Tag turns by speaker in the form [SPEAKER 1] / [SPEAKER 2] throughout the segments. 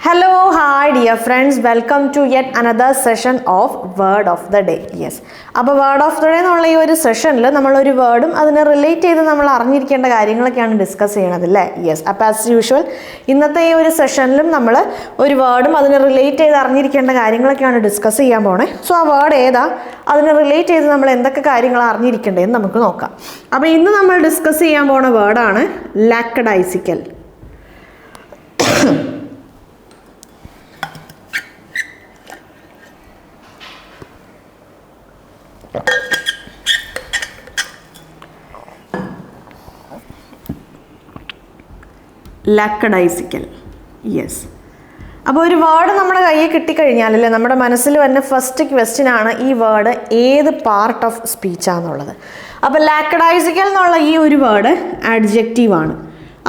[SPEAKER 1] Hello, hi dear friends, welcome to yet another session of Word of the Day. Yes. അപ്പോൾ Word of the Day എന്നുള്ള ഈ ഒരു സെഷനിൽ നമ്മളൊരു വേർഡും അതിനെ റിലേറ്റ് ചെയ്ത് നമ്മൾ അറിഞ്ഞിരിക്കേണ്ട കാര്യങ്ങളൊക്കെയാണ് ഡിസ്കസ് ചെയ്യണത് അല്ലേ? യെസ്. അപ്പോൾ ആസ് യൂഷ്വൽ ഇന്നത്തെ ഈ ഒരു സെഷനിലും നമ്മൾ ഒരു വേർഡും അതിനെ റിലേറ്റ് ചെയ്ത് അറിഞ്ഞിരിക്കേണ്ട കാര്യങ്ങളൊക്കെയാണ് ഡിസ്കസ് ചെയ്യാൻ പോണേ. സോ ആ വേർഡ് ഏതാ, അതിനെ റിലേറ്റ് ചെയ്ത് നമ്മൾ എന്തൊക്കെ കാര്യങ്ങൾ അറിഞ്ഞിരിക്കേണ്ടതെന്ന് നമുക്ക് നോക്കാം. അപ്പോൾ ഇന്ന് നമ്മൾ ഡിസ്കസ് ചെയ്യാൻ പോണ വേർഡാണ് ലാക്കഡൈസിക്കൽ. ലാക്കഡൈസിക്കൽ. യെസ്. അപ്പോൾ ഒരു വേർഡ് നമ്മുടെ കയ്യിൽ കിട്ടിക്കഴിഞ്ഞാലല്ലേ നമ്മുടെ മനസ്സിൽ വന്ന ഫസ്റ്റ് ക്വസ്റ്റ്യൻ ആണ് ഈ വേർഡ് ഏത് പാർട്ട് ഓഫ് സ്പീച്ചാണെന്നുള്ളത്. അപ്പോൾ ലാക്കഡൈസിക്കൽ എന്നുള്ള ഈ ഒരു വേർഡ് ആഡ്ജക്റ്റീവാണ്.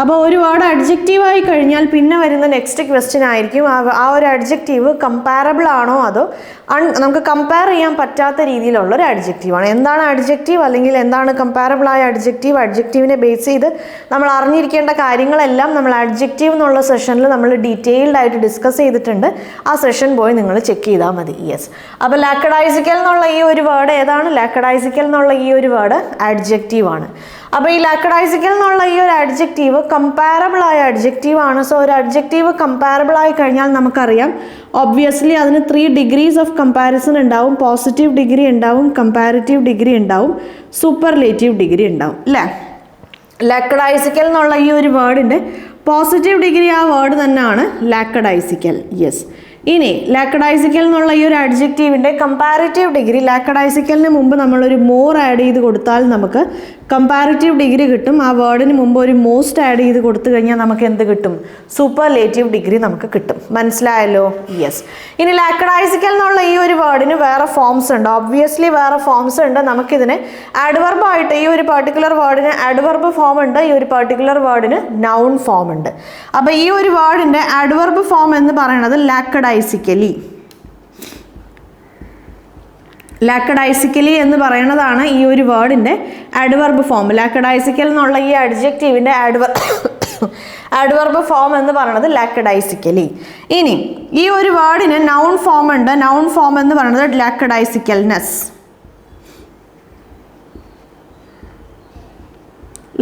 [SPEAKER 1] അപ്പോൾ ഒരു വേർഡ് അഡ്ജക്റ്റീവായി കഴിഞ്ഞാൽ പിന്നെ വരുന്ന നെക്സ്റ്റ് ക്വസ്റ്റ്യൻ ആയിരിക്കും ആ ഒരു അഡ്ജക്റ്റീവ് കമ്പാരബിൾ ആണോ അതോ നമുക്ക് കമ്പയർ ചെയ്യാൻ പറ്റാത്ത രീതിയിലുള്ള ഒരു അഡ്ജക്റ്റീവാണ്. എന്താണ് അഡ്ജക്റ്റീവ് അല്ലെങ്കിൽ എന്താണ് കമ്പാരബിൾ ആയ അഡ്ജക്റ്റീവ്, അഡ്ജക്റ്റീവിനെ ബേസ് ചെയ്ത് നമ്മൾ അറിഞ്ഞിരിക്കേണ്ട കാര്യങ്ങളെല്ലാം നമ്മൾ അഡ്ജക്റ്റീവ് എന്നുള്ള സെഷനിൽ നമ്മൾ ഡീറ്റെയിൽഡ് ആയിട്ട് ഡിസ്കസ് ചെയ്തിട്ടുണ്ട്. ആ സെഷൻ പോയി നിങ്ങൾ ചെക്ക് ചെയ്താൽ മതി. യെസ്. അപ്പോൾ ലാക്കഡൈസിക്കൽ എന്നുള്ള ഈ ഒരു വേർഡ് ഏതാണ്? ലാക്കഡൈസിക്കൽ എന്നുള്ള ഈ ഒരു വേർഡ് അഡ്ജക്റ്റീവാണ്. അപ്പോൾ ഈ ലാക്കഡൈസിക്കൽ എന്നുള്ള ഈ ഒരു അഡ്ജക്റ്റീവ് കമ്പാരബിൾ ആയ അഡ്ജക്റ്റീവ് ആണ്. സോ ഒരു അഡ്ജക്റ്റീവ് കമ്പാരബിൾ ആയി കഴിഞ്ഞാൽ നമുക്കറിയാം ഒബ്വിയസ്ലി അതിന് 3 ഡിഗ്രീസ് ഓഫ് കമ്പാരിസൺ ഉണ്ടാവും. പോസിറ്റീവ് ഡിഗ്രി ഉണ്ടാവും, കമ്പാരിറ്റീവ് ഡിഗ്രി ഉണ്ടാവും, സൂപ്പർലേറ്റീവ് ഡിഗ്രി ഉണ്ടാവും അല്ലേ? ലാക്കഡൈസിക്കൽ എന്നുള്ള ഈ ഒരു വേർഡിൻ്റെ പോസിറ്റീവ് ഡിഗ്രി ആ വേർഡ് തന്നെയാണ് ലാക്കഡൈസിക്കൽ. യെസ്. ഇനി ലാക്കഡൈസിക്കൽ എന്നുള്ള ഈ ഒരു അഡ്ജക്റ്റീവിൻ്റെ കമ്പാരിറ്റീവ് ഡിഗ്രി, ലാക്കഡൈസിക്കലിന് മുമ്പ് നമ്മളൊരു മോർ ആഡ് ചെയ്ത് കൊടുത്താൽ നമുക്ക് കമ്പാരിറ്റീവ് ഡിഗ്രി കിട്ടും. ആ വേർഡിന് മുമ്പ് ഒരു മോസ്റ്റ് ആഡ് ചെയ്ത് കൊടുത്തു കഴിഞ്ഞാൽ നമുക്ക് എന്ത് കിട്ടും? സൂപ്പർലേറ്റീവ് ഡിഗ്രി നമുക്ക് കിട്ടും. മനസ്സിലായല്ലോ? യെസ്. ഇനി ലാക്കഡൈസിക്കൽ എന്നുള്ള ഈ ഒരു വേർഡിന് വേറെ ഫോംസ് ഉണ്ട്. ഒബ്വിയസ്ലി വേറെ ഫോംസ് ഉണ്ട്. നമുക്കിതിന് ആഡ്വർബായിട്ട് ഈ ഒരു പർട്ടിക്കുലർ വേർഡിന് ആഡ്വർബ് ഫോം ഉണ്ട്, ഈ ഒരു പർട്ടിക്കുലർ വേർഡിന് നൗൺ ഫോം ഉണ്ട്. അപ്പോൾ ഈ ഒരു വേർഡിൻ്റെ ആഡ്വർബ് ഫോം എന്ന് പറയുന്നത് ലാക്കഡൈസിക്കലി എന്ന് പറയുന്നതാണ് ഈ ഒരു വേർഡിൻ്റെ ആഡ്വർബ് ഫോം. ലാക്കഡൈസിക്കൽ എന്നുള്ള ഈ അഡ്ജക്റ്റീവിൻ്റെ ആഡ്വർബ് ഫോം എന്ന് പറയുന്നത് ലാക്കഡൈസിക്കലി. ഇനി ഈ ഒരു വേർഡിന് നൗൺ ഫോം ഉണ്ട്. നൗൺ ഫോം എന്ന് പറയുന്നത് ലാക്കഡൈസിക്കൽനെസ്.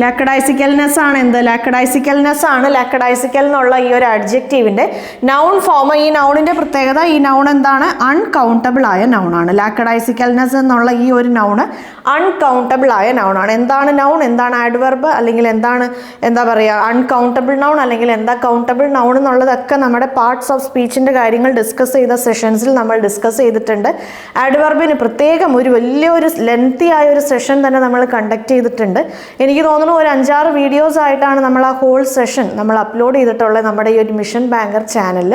[SPEAKER 1] ലാക്കഡൈസിക്കൽനെസ് ആണ് എന്ത്? ലാക്കഡൈസിക്കൽനെസ് ആണ് ലാക്കഡൈസിക്കൽ എന്നുള്ള ഈ ഒരു അഡ്ജക്റ്റീവിൻ്റെ നൗൺ ഫോം. ഈ നൗണിൻ്റെ പ്രത്യേകത, ഈ നൗൺ എന്താണ്? അൺകൗണ്ടബിൾ ആയ നൗണാണ്. ലാക്കഡൈസിക്കൽനെസ് എന്നുള്ള ഈ ഒരു നൗണ് അൺകൗണ്ടബിൾ ആയ നൗണാണ്. എന്താണ് നൗൺ, എന്താണ് ആഡ്വർബ്, അല്ലെങ്കിൽ എന്താ പറയുക അൺകൗണ്ടബിൾ നൗൺ, അല്ലെങ്കിൽ എന്താ കൗണ്ടബിൾ നൗൺ എന്നുള്ളതൊക്കെ നമ്മുടെ പാർട്സ് ഓഫ് സ്പീച്ചിൻ്റെ കാര്യങ്ങൾ ഡിസ്കസ് ചെയ്ത സെഷൻസിൽ നമ്മൾ ഡിസ്കസ് ചെയ്തിട്ടുണ്ട്. ആഡ്വർബിന് പ്രത്യേകം ഒരു വലിയൊരു ലെങ്തി ആയ ഒരു സെഷൻ തന്നെ നമ്മൾ കണ്ടക്ട് ചെയ്തിട്ടുണ്ട്. എനിക്ക് തോന്നുന്നു ഒരു 5-6 വീഡിയോസ് ആയിട്ടാണ് നമ്മൾ ആ ഹോൾ സെഷൻ നമ്മൾ അപ്ലോഡ് ചെയ്തിട്ടുള്ളത് നമ്മുടെ ഈ ഒരു മിഷൻ ബാങ്കർ ചാനലിൽ.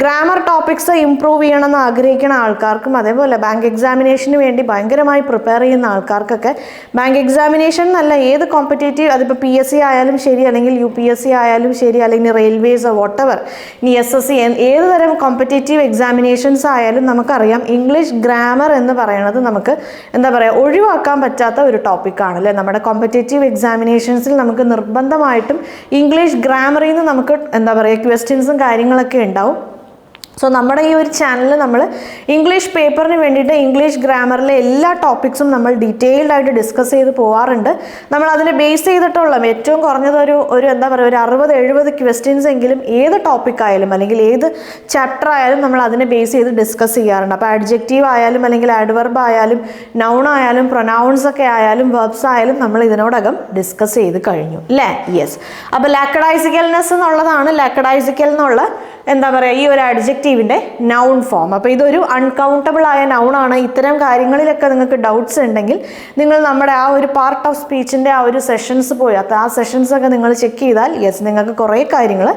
[SPEAKER 1] ഗ്രാമർ ടോപ്പിക്സ് ഇംപ്രൂവ് ചെയ്യണമെന്ന് ആഗ്രഹിക്കുന്ന ആൾക്കാർക്കും അതേപോലെ ബാങ്ക് എക്സാമിനേഷന് വേണ്ടി ഭയങ്കരമായി പ്രിപ്പയർ ചെയ്യുന്ന ആൾക്കാർക്കൊക്കെ ബാങ്ക് എക്സാമിനേഷൻ എന്നല്ല ഏത് കോമ്പറ്റേറ്റീവ്, അതിപ്പോൾ PSC ആയാലും ശരി, അല്ലെങ്കിൽ UPSC ആയാലും ശരി, അല്ലെങ്കിൽ റെയിൽവേസ് വോട്ടെവർ, ഇനി SSC, ഏത് തരം കോമ്പറ്റേറ്റീവ് എക്സാമിനേഷൻസ് ആയാലും നമുക്കറിയാം ഇംഗ്ലീഷ് ഗ്രാമർ എന്ന് പറയുന്നത് നമുക്ക് എന്താ പറയുക ഒഴിവാക്കാൻ പറ്റാത്ത ഒരു ടോപ്പിക്കാണ് അല്ലേ? നമ്മുടെ കോമ്പറ്റേറ്റീവ് എക്സാമിനേഷൻസിൽ നമുക്ക് നിർബന്ധമായിട്ടും ഇംഗ്ലീഷ് ഗ്രാമറിൽ നിന്ന് നമുക്ക് എന്താ പറയുക ക്വസ്റ്റ്യൻസും കാര്യങ്ങളൊക്കെ ഉണ്ടാവും. സോ നമ്മുടെ ഈ ഒരു ചാനലിൽ നമ്മൾ ഇംഗ്ലീഷ് പേപ്പറിന് വേണ്ടിയിട്ട് ഇംഗ്ലീഷ് ഗ്രാമറിലെ എല്ലാ ടോപ്പിക്സും നമ്മൾ ഡീറ്റെയിൽഡ് ആയിട്ട് ഡിസ്കസ് ചെയ്ത് പോകാറുണ്ട്. നമ്മൾ അതിനെ ബേസ് ചെയ്തിട്ടുള്ള ഏറ്റവും കുറഞ്ഞത് ഒരു എന്താ പറയുക ഒരു 60-70 ക്വസ്റ്റ്യൻസ് എങ്കിലും ഏത് ടോപ്പിക്കായാലും അല്ലെങ്കിൽ ഏത് ചാപ്റ്റർ ആയാലും നമ്മൾ അതിനെ ബേസ് ചെയ്ത് ഡിസ്കസ് ചെയ്യാറുണ്ട്. അപ്പോൾ അഡ്ജക്റ്റീവ് ആയാലും അല്ലെങ്കിൽ ആഡ്വർബ് ആയാലും നൗൺ ആയാലും പ്രൊനൗൺസ് ഒക്കെ ആയാലും വെർബ്സ് ആയാലും നമ്മൾ ഇതിനോടകം ഡിസ്കസ് ചെയ്ത് കഴിഞ്ഞു അല്ലേ? യെസ്. അപ്പോൾ ലാക്കഡൈസിക്കൽനെസ് എന്നുള്ളതാണ് ലാക്കഡൈസിക്കൽ എന്നുള്ള എന്താ പറയുക ഈ ഒരു അഡ്ജക്റ്റീവിൻ്റെ നൗൺ ഫോം. അപ്പോൾ ഇതൊരു അൺകൗണ്ടബിൾ ആയ നൗണാണ്. ഇത്തരം കാര്യങ്ങളിലൊക്കെ നിങ്ങൾക്ക് ഡൗട്ട്സ് ഉണ്ടെങ്കിൽ നിങ്ങൾ നമ്മുടെ ആ ഒരു പാർട്ട് ഓഫ് സ്പീച്ചിൻ്റെ ആ ഒരു സെഷൻസ് പോയി ആ സെഷൻസൊക്കെ നിങ്ങൾ ചെക്ക് ചെയ്താൽ യെസ് നിങ്ങൾക്ക് കുറേ കാര്യങ്ങൾ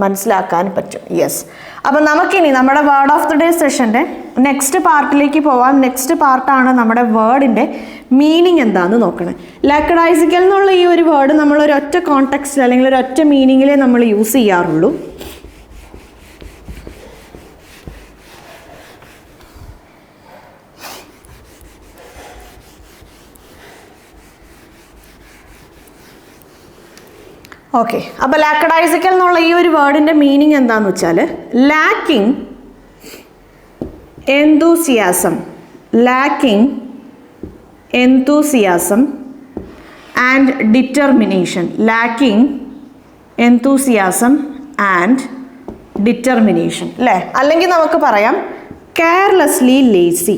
[SPEAKER 1] മനസ്സിലാക്കാൻ പറ്റും. യെസ്. അപ്പം നമുക്കിനി നമ്മുടെ വേർഡ് ഓഫ് ദി ഡേ സെഷൻ്റെ നെക്സ്റ്റ് പാർട്ടിലേക്ക് പോവാം. നെക്സ്റ്റ് പാർട്ടാണ് നമ്മുടെ വേർഡിൻ്റെ മീനിങ് എന്താണെന്ന് നോക്കണം. ലാക്കഡൈസിക്കൽ എന്നുള്ള ഈ ഒരു വേർഡ് നമ്മൾ ഒരൊറ്റ കോണ്ടെക്സ്റ്റ് അല്ലെങ്കിൽ ഒരൊറ്റ മീനിങ്ങിലേ നമ്മൾ യൂസ് ചെയ്യാറുള്ളൂ. ഓക്കെ, അപ്പോൾ ലാക്കഡൈസിക്കൽ എന്നുള്ള ഈ ഒരു വേർഡിൻ്റെ മീനിങ് എന്താണെന്ന് വെച്ചാൽ lacking enthusiasm and determination. Lacking enthusiasm and determination അല്ലേ? അല്ലെങ്കിൽ നമുക്ക് പറയാം carelessly lazy.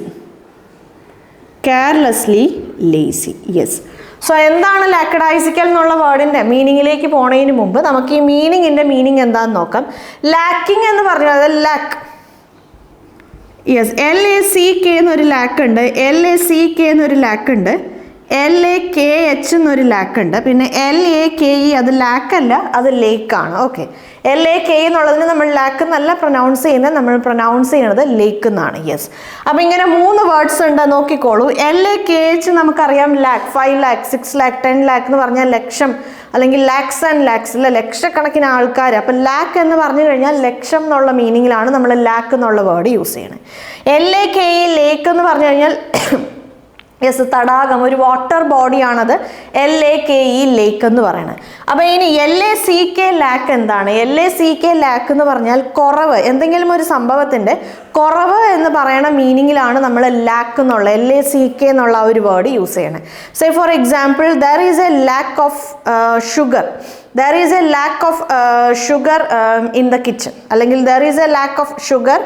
[SPEAKER 1] യെസ്. സോ എന്താണ് ലാക്കഡൈസിക്കൽ എന്നുള്ള വേർഡിൻ്റെ മീനിങ്ങിലേക്ക് പോണതിന് മുമ്പ് നമുക്ക് ഈ മീനിങ്ങിൻ്റെ മീനിങ് എന്താണെന്ന് നോക്കാം. ലാക്കിംഗ് എന്ന് പറഞ്ഞാൽ ലാക്ക്, യെസ്, LACK എന്നൊരു ലാക്ക് ഉണ്ട്, LACK എന്നൊരു ലാക്ക് ഉണ്ട്, LAKH എന്നൊരു ലാക്ക് ഉണ്ട്, പിന്നെ LAKE അത് ലാക്കല്ല, അത് ലേക്കാണ്. ഓക്കെ, LAKE എന്നുള്ളതിന് നമ്മൾ ലാക്ക് എന്നല്ല പ്രൊനൗൺസ് ചെയ്യുന്നത്, നമ്മൾ പ്രൊനൗൺസ് ചെയ്യുന്നത് ലേക്ക് എന്നാണ്. യെസ്. അപ്പം ഇങ്ങനെ 3 വേർഡ്സ് ഉണ്ട്, നോക്കിക്കോളൂ. LAKH നമുക്കറിയാം ലാക്ക്, 5 lakh 6 lakh 10 lakh എന്ന് പറഞ്ഞാൽ ലക്ഷം, അല്ലെങ്കിൽ ലാക്സ് ആൻഡ് ലാക്സ് അല്ല, ലക്ഷക്കണക്കിന് ആൾക്കാർ. അപ്പം ലാക്ക് എന്ന് പറഞ്ഞു കഴിഞ്ഞാൽ ലക്ഷം എന്നുള്ള മീനിങ്ങിലാണ് നമ്മൾ ലാക്ക് എന്നുള്ള വേർഡ് യൂസ് ചെയ്യണത്. LAKE ലേക്ക് എന്ന് പറഞ്ഞു കഴിഞ്ഞാൽ യെസ്, തടാകം, ഒരു വാട്ടർ ബോഡിയാണത് LAKE ലേക്ക് എന്ന് പറയുന്നത്. അപ്പോൾ ഇനി LACK ലാക്ക് എന്താണ്? LACK ലാക്ക് എന്ന് പറഞ്ഞാൽ കുറവ്, എന്തെങ്കിലും ഒരു സംഭവത്തിൻ്റെ കുറവ് എന്ന് പറയുന്ന മീനിങ്ങിലാണ് നമ്മൾ ലാക്ക് എന്നുള്ള LACK എന്നുള്ള ഒരു വേർഡ് യൂസ് ചെയ്യണത്. Say for example, there is a lack of sugar in the kitchen, അല്ലെങ്കിൽ there is a lack of sugar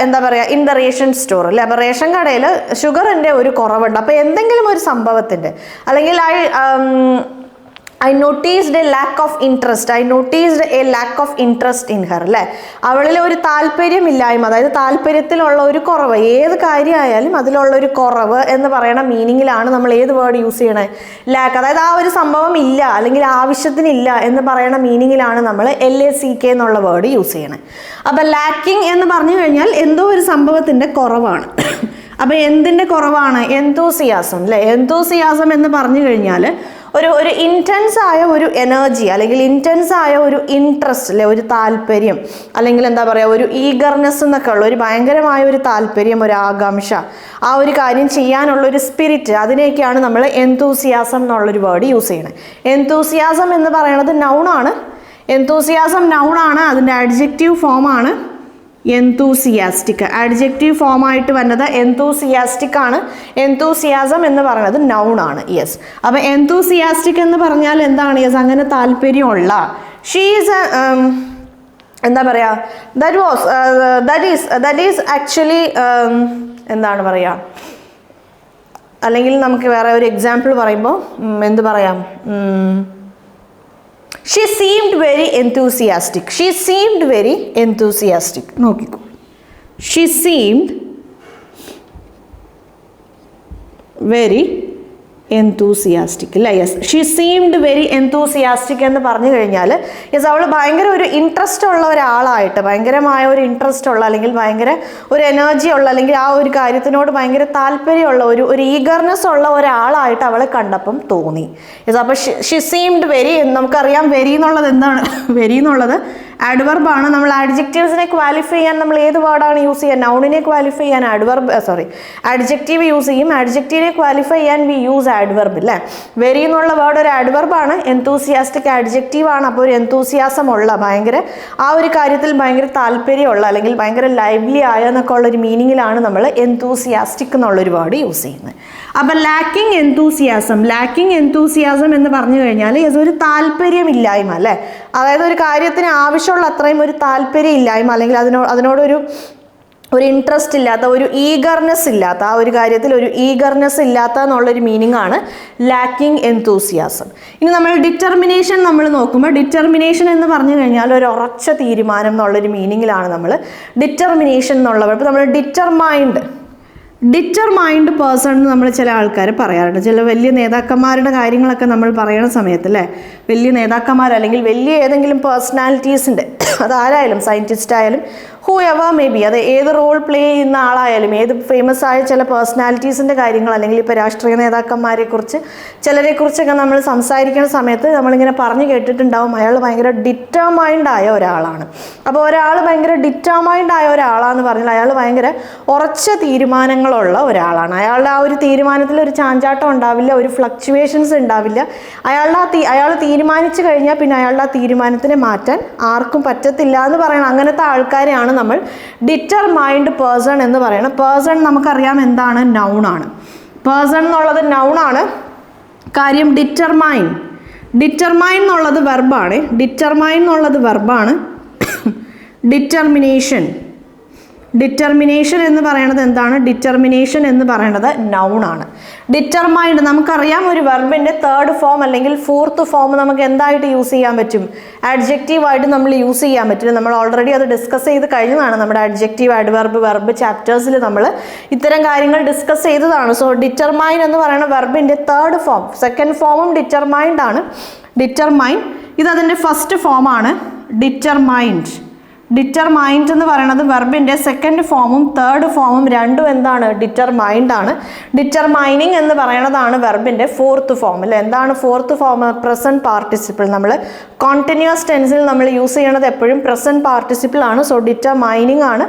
[SPEAKER 1] എന്താ പറയുക ഇൻ ദ റേഷൻ സ്റ്റോർ അല്ലേ? അപ്പോൾ റേഷൻ കടയിൽ ഷുഗറിൻ്റെ ഒരു കുറവുണ്ട്. അപ്പോൾ എന്തെങ്കിലും ഒരു സംഭവത്തിൻ്റെ, അല്ലെങ്കിൽ I noticed a lack of interest in her അല്ലേ? അവളിൽ ഒരു താല്പര്യമില്ലായ്മ, അതായത് താല്പര്യത്തിലുള്ള ഒരു കുറവ്, ഏത് കാര്യമായാലും അതിലുള്ള ഒരു കുറവ് എന്ന് പറയുന്ന മീനിങ്ങിലാണ് നമ്മൾ ഏത് വേർഡ് യൂസ് ചെയ്യണേ? ലാക്ക്. അതായത് ആ ഒരു സംഭവം ഇല്ല, അല്ലെങ്കിൽ ആവശ്യത്തിനില്ല എന്ന് പറയുന്ന മീനിങ്ങിലാണ് നമ്മൾ LACK എന്നുള്ള വേർഡ് യൂസ് ചെയ്യണേ. അപ്പം ലാക്കിംഗ് എന്ന് പറഞ്ഞു കഴിഞ്ഞാൽ എന്തോ ഒരു സംഭവത്തിൻ്റെ കുറവാണ്. അപ്പോൾ എന്തിൻ്റെ കുറവാണ്? എന്തൂസിയാസം അല്ലേ? എന്തൂസിയാസം എന്ന് പറഞ്ഞു കഴിഞ്ഞാൽ ഒരു ഇൻറ്റൻസ് ആയ ഒരു എനർജി, അല്ലെങ്കിൽ ഇൻറ്റൻസ് ആയ ഒരു ഇൻട്രസ്റ്റ് അല്ലെ, ഒരു താല്പര്യം, അല്ലെങ്കിൽ എന്താ പറയുക ഒരു ഈഗർനെസ് എന്നൊക്കെ ഉള്ള ഒരു ഭയങ്കരമായ ഒരു താല്പര്യം, ഒരു ആകാംക്ഷ, ആ ഒരു കാര്യം ചെയ്യാനുള്ള ഒരു സ്പിരിറ്റ്, അതിനെയൊക്കെയാണ് നമ്മൾ എന്തൂസിയാസം എന്നുള്ളൊരു വേർഡ് യൂസ് ചെയ്യണത്. എന്തൂസിയാസം എന്ന് പറയുന്നത് നൗണാണ്. അതിൻ്റെ അഡ്ജക്റ്റീവ് ഫോമാണ് എന്തൂസിയാസ്റ്റിക്. അഡ്ജക്റ്റീവ് ഫോമായിട്ട് വന്നത് എന്തൂസിയാസ്റ്റിക് ആണ്. എന്തൂസിയാസം എന്ന് പറയുന്നത് നൗണാണ്. യെസ്. അപ്പം എന്തൂസിയാസ്റ്റിക് എന്ന് പറഞ്ഞാൽ എന്താണ്? യെസ്, അങ്ങനെ താല്പര്യമുള്ള. ഷീസ് എന്താ പറയുക, ദാറ്റ് ഈസ് ആക്ച്വലി എന്താണ് പറയുക, അല്ലെങ്കിൽ നമുക്ക് വേറെ ഒരു എക്സാമ്പിൾ പറയുമ്പോൾ എന്ത് പറയാം? She seemed very enthusiastic. നോക്കിക്കോ, she seemed very enthusiastic അല്ലേ? Yes, she seemed very enthusiastic എന്ന് പറഞ്ഞു കഴിഞ്ഞാൽ യെസ്, അവൾ ഭയങ്കര ഒരു ഇൻട്രസ്റ്റ് ഉള്ള ഒരാളായിട്ട്, ഭയങ്കരമായ ഒരു ഇൻട്രസ്റ്റ് ഉള്ള, അല്ലെങ്കിൽ ഭയങ്കര ഒരു എനർജി ഉള്ള, അല്ലെങ്കിൽ ആ ഒരു കാര്യത്തിനോട് ഭയങ്കര താല്പര്യമുള്ള ഒരു ഈഗർനെസ് ഉള്ള ഒരാളായിട്ട് അവളെ കണ്ടപ്പം തോന്നി. യെസ്. അപ്പോൾ ഷീ സീംഡ് വെരി, നമുക്കറിയാം വെരി എന്നുള്ളത് എന്താണ്? വെരി എന്നുള്ളത് ആഡ്വർബാണ്. നമ്മൾ ആഡ്ജക്റ്റീവ്സിനെ ക്വാലിഫൈ ചെയ്യാൻ നമ്മൾ ഏത് വേർഡാണ് യൂസ് ചെയ്യുക? നൗണിനെ ക്വാലിഫൈ ചെയ്യാൻ ആഡ്ജക്റ്റീവ് യൂസ് ചെയ്യും. ആഡ്ജക്റ്റീവിനെ ക്വാലിഫൈ ചെയ്യാൻ വി യൂസ് ആഡ്വർബ് അല്ലേ? വെരി എന്നുള്ള വേർഡ് ഒരു ആഡ്വർബാണ്. എന്തൂസിയാസ്റ്റിക് ആഡ്ജക്റ്റീവ് ആണ്. അപ്പോൾ ഒരു എന്തൂസിയാസം ഉള്ള, ഭയങ്കര ആ ഒരു കാര്യത്തിൽ ഭയങ്കര താല്പര്യമുള്ള, അല്ലെങ്കിൽ ഭയങ്കര ലൈവ്ലി ആയ എന്നൊക്കെ ഉള്ളൊരു മീനിങ്ങിലാണ് നമ്മൾ എന്തൂസിയാസ്റ്റിക് എന്നുള്ളൊരു വേർഡ് യൂസ് ചെയ്യുന്നത്. അപ്പം ലാക്കിംഗ് എന്തൂസിയാസം എന്ന് പറഞ്ഞു കഴിഞ്ഞാൽ ഒരു താല്പര്യമില്ലായ്മ അല്ലേ? അതായത് ഒരു കാര്യത്തിന് ആവശ്യമുള്ള അത്രയും ഒരു താല്പര്യം ഇല്ലായ്മ, അല്ലെങ്കിൽ അതിനോടൊരു ഇൻട്രസ്റ്റ് ഇല്ലാത്ത, ഒരു ഈഗർനെസ് ഇല്ലാത്ത, ആ ഒരു കാര്യത്തിൽ ഒരു ഈഗർനെസ് ഇല്ലാത്ത എന്നുള്ളൊരു മീനിങ് ആണ് ലാക്കിംഗ് എന്തൂസിയാസം. ഇനി നമ്മൾ ഡിറ്റർമിനേഷൻ നോക്കുമ്പോൾ, ഡിറ്റർമിനേഷൻ എന്ന് പറഞ്ഞു കഴിഞ്ഞാൽ ഒരു ഉറച്ച തീരുമാനം എന്നുള്ളൊരു മീനിങ്ങിലാണ് നമ്മൾ ഡിറ്റർമിനേഷൻ എന്നുള്ളത്. ഇപ്പോൾ നമ്മൾ ഡിറ്റർമൈൻഡ് പേഴ്സൺ എന്ന് നമ്മൾ ചില ആൾക്കാർ പറയാറുണ്ട്. ചില വലിയ നേതാക്കന്മാരുടെ കാര്യങ്ങളൊക്കെ നമ്മൾ പറയുന്ന സമയത്ത് അല്ലേ, വലിയ നേതാക്കന്മാർ അല്ലെങ്കിൽ വലിയ ഏതെങ്കിലും പേഴ്സണാലിറ്റീസിൻ്റെ, അതാരായാലും സയൻറ്റിസ്റ്റ് ആയാലും ഹൂ എവർ മേ ബി, അത് ഏത് റോൾ പ്ലേ ചെയ്യുന്ന ആളായാലും, ഏത് ഫേമസ് ആയ ചില പേഴ്സണാലിറ്റീസിൻ്റെ കാര്യങ്ങൾ, അല്ലെങ്കിൽ ഇപ്പോൾ രാഷ്ട്രീയ നേതാക്കന്മാരെക്കുറിച്ച് ചിലരെക്കുറിച്ചൊക്കെ നമ്മൾ സംസാരിക്കുന്ന സമയത്ത് നമ്മളിങ്ങനെ പറഞ്ഞു കേട്ടിട്ടുണ്ടാവും അയാൾ ഭയങ്കര ഡിറ്റർമൈൻഡ് ആയ ഒരാളാണ്. അപ്പോൾ ഒരാൾ ഭയങ്കര ഡിറ്റർമൈൻഡ് ആയ ഒരാളാന്ന് പറഞ്ഞാൽ അയാൾ ഭയങ്കര ഉറച്ച തീരുമാനങ്ങളുള്ള ഒരാളാണ്. അയാളുടെ ആ ഒരു തീരുമാനത്തിൽ ഒരു ചാഞ്ചാട്ടം ഉണ്ടാവില്ല, ഒരു ഫ്ലക്ച്വേഷൻസ് ഉണ്ടാവില്ല. അയാൾ തീരുമാനിച്ചു കഴിഞ്ഞാൽ പിന്നെ അയാളുടെ ആ തീരുമാനത്തിനെ മാറ്റാൻ ആർക്കും പറ്റത്തില്ല എന്ന് പറയണം. അങ്ങനത്തെ ആൾക്കാരെയാണ് നമ്മൾ ഡിറ്റർമൈൻഡ് പേഴ്സൺ എന്ന് പറയുന്നത്. പേഴ്സൺ നമുക്കറിയാം എന്താണ്, നൗണാണ്. പേഴ്സൺ എന്നുള്ളത് നൗണാണ്. കാര്യം ഡിറ്റർമൈൻ എന്നുള്ളത് വെർബാണ്. ഡിറ്റർമിനേഷൻ എന്ന് പറയുന്നത് എന്താണ്? ഡിറ്റർമിനേഷൻ എന്ന് പറയുന്നത് നൗണാണ്. ഡിറ്റർമൈൻഡ് നമുക്കറിയാം ഒരു വെർബിൻ്റെ തേർഡ് ഫോം അല്ലെങ്കിൽ ഫോർത്ത് ഫോം നമുക്ക് എന്തായിട്ട് യൂസ് ചെയ്യാൻ പറ്റും? ആഡ്ജക്റ്റീവായിട്ട് നമ്മൾ യൂസ് ചെയ്യാൻ പറ്റില്ല. നമ്മൾ ഓൾറെഡി അത് ഡിസ്കസ് ചെയ്ത് കഴിഞ്ഞതാണ്. നമ്മുടെ ആഡ്ജക്റ്റീവ്, ആഡ്വർബ്, വെർബ് ചാപ്റ്റേഴ്സിൽ നമ്മൾ ഇത്തരം കാര്യങ്ങൾ ഡിസ്കസ് ചെയ്തതാണ്. സോ ഡിറ്റർമൈൻ എന്ന് പറയുന്ന വെർബിൻ്റെ തേർഡ് ഫോം, സെക്കൻഡ് ഫോമും ഡിറ്റർമൈൻഡ് ആണ്. ഡിറ്റർമൈൻ ഇതതിൻ്റെ ഫസ്റ്റ് ഫോമാണ്. ഡിറ്റർമൈൻഡ് എന്ന് പറയുന്നത് വെർബിൻ്റെ സെക്കൻഡ് ഫോമും തേർഡ് ഫോമും രണ്ടും എന്താണ്? ഡിറ്റർമൈൻഡ് ആണ്. ഡിറ്റർമൈനിങ് എന്ന് പറയുന്നതാണ് വെർബിൻ്റെ ഫോർത്ത് ഫോം. അല്ലേ, എന്താണ് ഫോർത്ത് ഫോം? Present participle. നമ്മൾ കോണ്ടിന്യൂസ് ടെൻസിൽ നമ്മൾ യൂസ് ചെയ്യണത് എപ്പോഴും പ്രസൻറ്റ് പാർട്ടിസിപ്പിൾ ആണ്. സോ ഡിറ്റർമൈനിങ് ആണ്.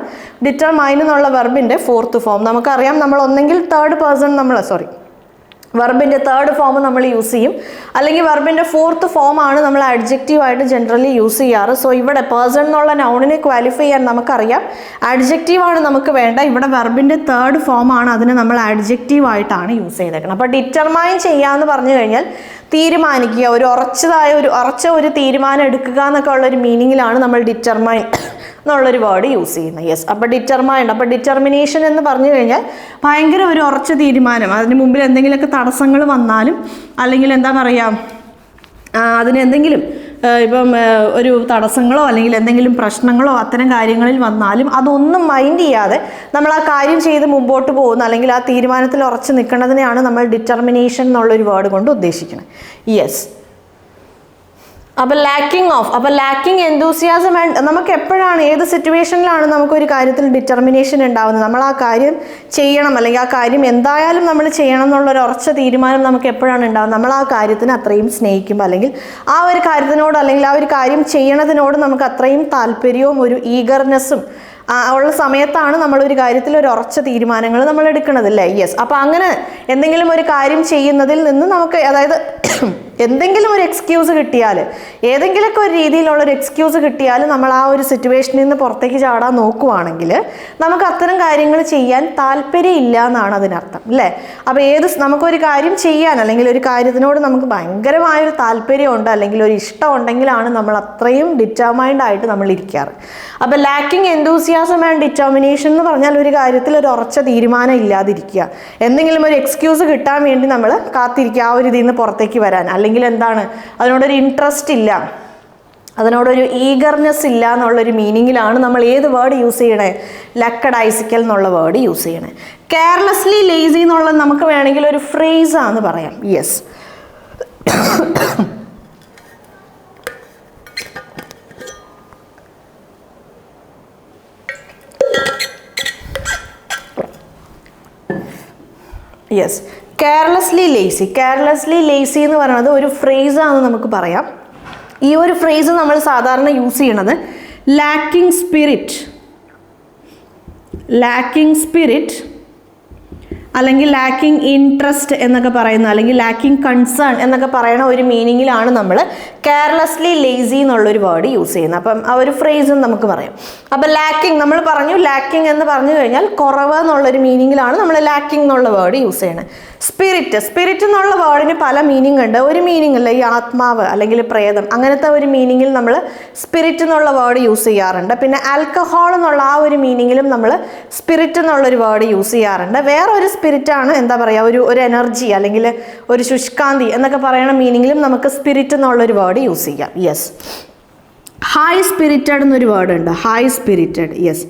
[SPEAKER 1] ഡിറ്റർമൈൻ എന്നുള്ള വെർബിൻ്റെ ഫോർത്ത് ഫോം. നമുക്കറിയാം നമ്മൾ ഒന്നെങ്കിൽ തേർഡ് പേഴ്സൺ വെർബിൻ്റെ തേർഡ് ഫോം നമ്മൾ യൂസ് ചെയ്യും, അല്ലെങ്കിൽ വെർബിൻ്റെ ഫോർത്ത് ഫോമാണ് നമ്മൾ ആഡ്ജക്റ്റീവായിട്ട് ജനറലി യൂസ് ചെയ്യാറ്. സോ ഇവിടെ പേഴ്സൺ എന്നുള്ള നൗണിനെ ക്വാലിഫൈ ചെയ്യാൻ നമുക്കറിയാം ആഡ്ജക്റ്റീവാണ് നമുക്ക് വേണ്ട. ഇവിടെ വെർബിൻ്റെ തേർഡ് ഫോമാണ്, അതിനെ നമ്മൾ ആഡ്ജക്റ്റീവായിട്ടാണ് യൂസ് ചെയ്തേക്കുന്നത്. അപ്പോൾ ഡിറ്റർമൈൻ ചെയ്യാന്ന് പറഞ്ഞു കഴിഞ്ഞാൽ തീരുമാനിക്കുക, ഉറച്ച ഒരു തീരുമാനം എടുക്കുക എന്നൊക്കെ ഉള്ളൊരു മീനിങ്ങിലാണ് നമ്മൾ ഡിറ്റർമൈൻ എന്നുള്ളൊരു വേർഡ് യൂസ് ചെയ്യുന്നത്. യെസ്, അപ്പോൾ ഡിറ്റർമൈൻഡ്. അപ്പോൾ ഡിറ്റർമിനേഷൻ എന്ന് പറഞ്ഞു കഴിഞ്ഞാൽ ഭയങ്കര ഒരു ഉറച്ച തീരുമാനം. അതിന് മുമ്പിൽ എന്തെങ്കിലുമൊക്കെ തടസ്സങ്ങൾ വന്നാലും, അല്ലെങ്കിൽ എന്താ പറയുക, അതിന് എന്തെങ്കിലും ഇപ്പം ഒരു തടസ്സങ്ങളോ അല്ലെങ്കിൽ എന്തെങ്കിലും പ്രശ്നങ്ങളോ അത്തരം കാര്യങ്ങളിൽ വന്നാലും അതൊന്നും മൈൻഡ് ചെയ്യാതെ നമ്മൾ ആ കാര്യം ചെയ്ത് മുമ്പോട്ട് പോകുന്ന, അല്ലെങ്കിൽ ആ തീരുമാനത്തിൽ ഉറച്ചു നിൽക്കുന്നതിനെയാണ് നമ്മൾ ഡിറ്റർമിനേഷൻ എന്നുള്ളൊരു വേർഡ് കൊണ്ട് ഉദ്ദേശിക്കുന്നത്. യെസ്. അപ്പോൾ ലാക്കിംഗ് എന്തൂസിയാസം. നമുക്ക് എപ്പോഴാണ്, ഏത് സിറ്റുവേഷനിലാണ് നമുക്കൊരു കാര്യത്തിൽ ഡിറ്റർമിനേഷൻ ഉണ്ടാകുന്നത്? നമ്മൾ ആ കാര്യം ചെയ്യണം, അല്ലെങ്കിൽ ആ കാര്യം എന്തായാലും നമ്മൾ ചെയ്യണം എന്നുള്ളൊരു ഉറച്ച തീരുമാനം നമുക്ക് എപ്പോഴാണ് ഉണ്ടാകുന്നത്? നമ്മൾ ആ കാര്യത്തിന് അത്രയും സ്നേഹിക്കുമ്പോൾ, അല്ലെങ്കിൽ ആ ഒരു കാര്യത്തിനോട്, അല്ലെങ്കിൽ ആ ഒരു കാര്യം ചെയ്യണതിനോട് നമുക്ക് അത്രയും താല്പര്യവും ഒരു ഈഗർനെസ്സും ഉള്ള സമയത്താണ് നമ്മളൊരു കാര്യത്തിൽ ഒരു ഉറച്ച തീരുമാനങ്ങൾ നമ്മൾ എടുക്കണതല്ലേ. യെസ്. അപ്പോൾ അങ്ങനെ എന്തെങ്കിലും ഒരു കാര്യം ചെയ്യുന്നതിൽ നിന്ന് നമുക്ക്, അതായത് എന്തെങ്കിലും ഒരു എക്സ്ക്യൂസ് കിട്ടിയാൽ, ഏതെങ്കിലുമൊക്കെ ഒരു രീതിയിലുള്ളൊരു എക്സ്ക്യൂസ് കിട്ടിയാൽ നമ്മൾ ആ ഒരു സിറ്റുവേഷനിൽ നിന്ന് പുറത്തേക്ക് ചാടാൻ നോക്കുവാണെങ്കിൽ നമുക്ക് അത്തരം കാര്യങ്ങൾ ചെയ്യാൻ താല്പര്യമില്ല എന്നാണ് അതിനർത്ഥം, അല്ലേ? അപ്പോൾ നമുക്കൊരു കാര്യം ചെയ്യാൻ, അല്ലെങ്കിൽ ഒരു കാര്യത്തിനോട് നമുക്ക് ഭയങ്കരമായൊരു താല്പര്യമുണ്ട്, അല്ലെങ്കിൽ ഒരു ഇഷ്ടം ഉണ്ടെങ്കിലാണ് നമ്മൾ അത്രയും ഡിറ്റർമൈൻഡ് ആയിട്ട് നമ്മൾ ഇരിക്കാറ്. അപ്പോൾ ലാക്കിംഗ് എന്തൂസിയാസം ആൻഡ് ഡിറ്റർമിനേഷൻ എന്ന് പറഞ്ഞാൽ ഒരു കാര്യത്തിൽ ഒരു ഉറച്ച തീരുമാനം ഇല്ലാതിരിക്കുക, എന്തെങ്കിലും ഒരു എക്സ്ക്യൂസ് കിട്ടാൻ വേണ്ടി നമ്മൾ കാത്തിരിക്കുക ആ ഒരു ഇതിൽ നിന്ന് പുറത്തേക്ക് വരാൻ, അല്ലെങ്കിൽ എന്താണ്, അതിനോടൊരു ഇൻട്രസ്റ്റ് ഇല്ല, അതിനോടൊരു ഈഗർനെസ് ഇല്ല എന്നുള്ളൊരു മീനിങ്ങിലാണ് നമ്മൾ ഏത് വേർഡ് യൂസ് ചെയ്യണേ? ലക്കഡൈസിക്കൽ എന്നുള്ള വേർഡ് യൂസ് ചെയ്യണേ. കെയർലെസ്ലി ലേസി എന്നുള്ളത് നമുക്ക് വേണമെങ്കിൽ ഒരു ഫ്രേസാന്ന് പറയാം. യെസ്. യെസ്, കെയർലെസ്ലി ലേസി എന്ന് പറയുന്നത് ഒരു ഫ്രേസാണെന്ന് നമുക്ക് പറയാം. ഈ ഒരു ഫ്രേസ് നമ്മൾ സാധാരണ യൂസ് ചെയ്യണത് ലാക്കിംഗ് സ്പിരിറ്റ് അല്ലെങ്കിൽ ലാക്കിംഗ് ഇൻട്രസ്റ്റ് എന്നൊക്കെ പറയുന്ന, അല്ലെങ്കിൽ ലാക്കിംഗ് കൺസേൺ എന്നൊക്കെ പറയുന്ന ഒരു മീനിങ്ങിലാണ് നമ്മൾ കെയർലെസ്ലി ലേസി എന്നുള്ളൊരു വേർഡ് യൂസ് ചെയ്യുന്നത്. അപ്പം ആ ഒരു ഫ്രേസും നമുക്ക് പറയാം. അപ്പം ലാക്കിംഗ്, നമ്മൾ പറഞ്ഞു ലാക്കിംഗ് എന്ന് പറഞ്ഞു കഴിഞ്ഞാൽ കുറവ് എന്നുള്ളൊരു മീനിങ്ങിലാണ് നമ്മൾ ലാക്കിംഗ് എന്നുള്ള വേർഡ് യൂസ് ചെയ്യണത്. സ്പിരിറ്റ് എന്നുള്ള വേർഡിന് പല മീനിങ് ഉണ്ട്. ഒരു മീനിങ് അല്ല, ഈ ആത്മാവ് അല്ലെങ്കിൽ പ്രേതം, അങ്ങനത്തെ ഒരു മീനിങ്ങിൽ നമ്മൾ സ്പിരിറ്റ് എന്നുള്ള വേർഡ് യൂസ് ചെയ്യാറുണ്ട്. പിന്നെ ആൽക്കഹോൾ എന്നുള്ള ആ ഒരു മീനിങ്ങിലും നമ്മൾ സ്പിരിറ്റ് എന്നുള്ളൊരു വേർഡ് യൂസ് ചെയ്യാറുണ്ട്. വേറൊരു സ്പിരിറ്റാണ്, എന്താ പറയുക, ഒരു എനർജി അല്ലെങ്കിൽ ഒരു ശുഷ്കാന്തി എന്നൊക്കെ പറയുന്ന മീനിങ്ങിലും നമുക്ക് സ്പിരിറ്റ് എന്നുള്ളൊരു വേർഡ് യൂസ് ചെയ്യാം. യെസ്. ഹൈ സ്പിരിറ്റഡ് എന്നൊരു വേർഡ് ഉണ്ട്. High spirited. യെസ്.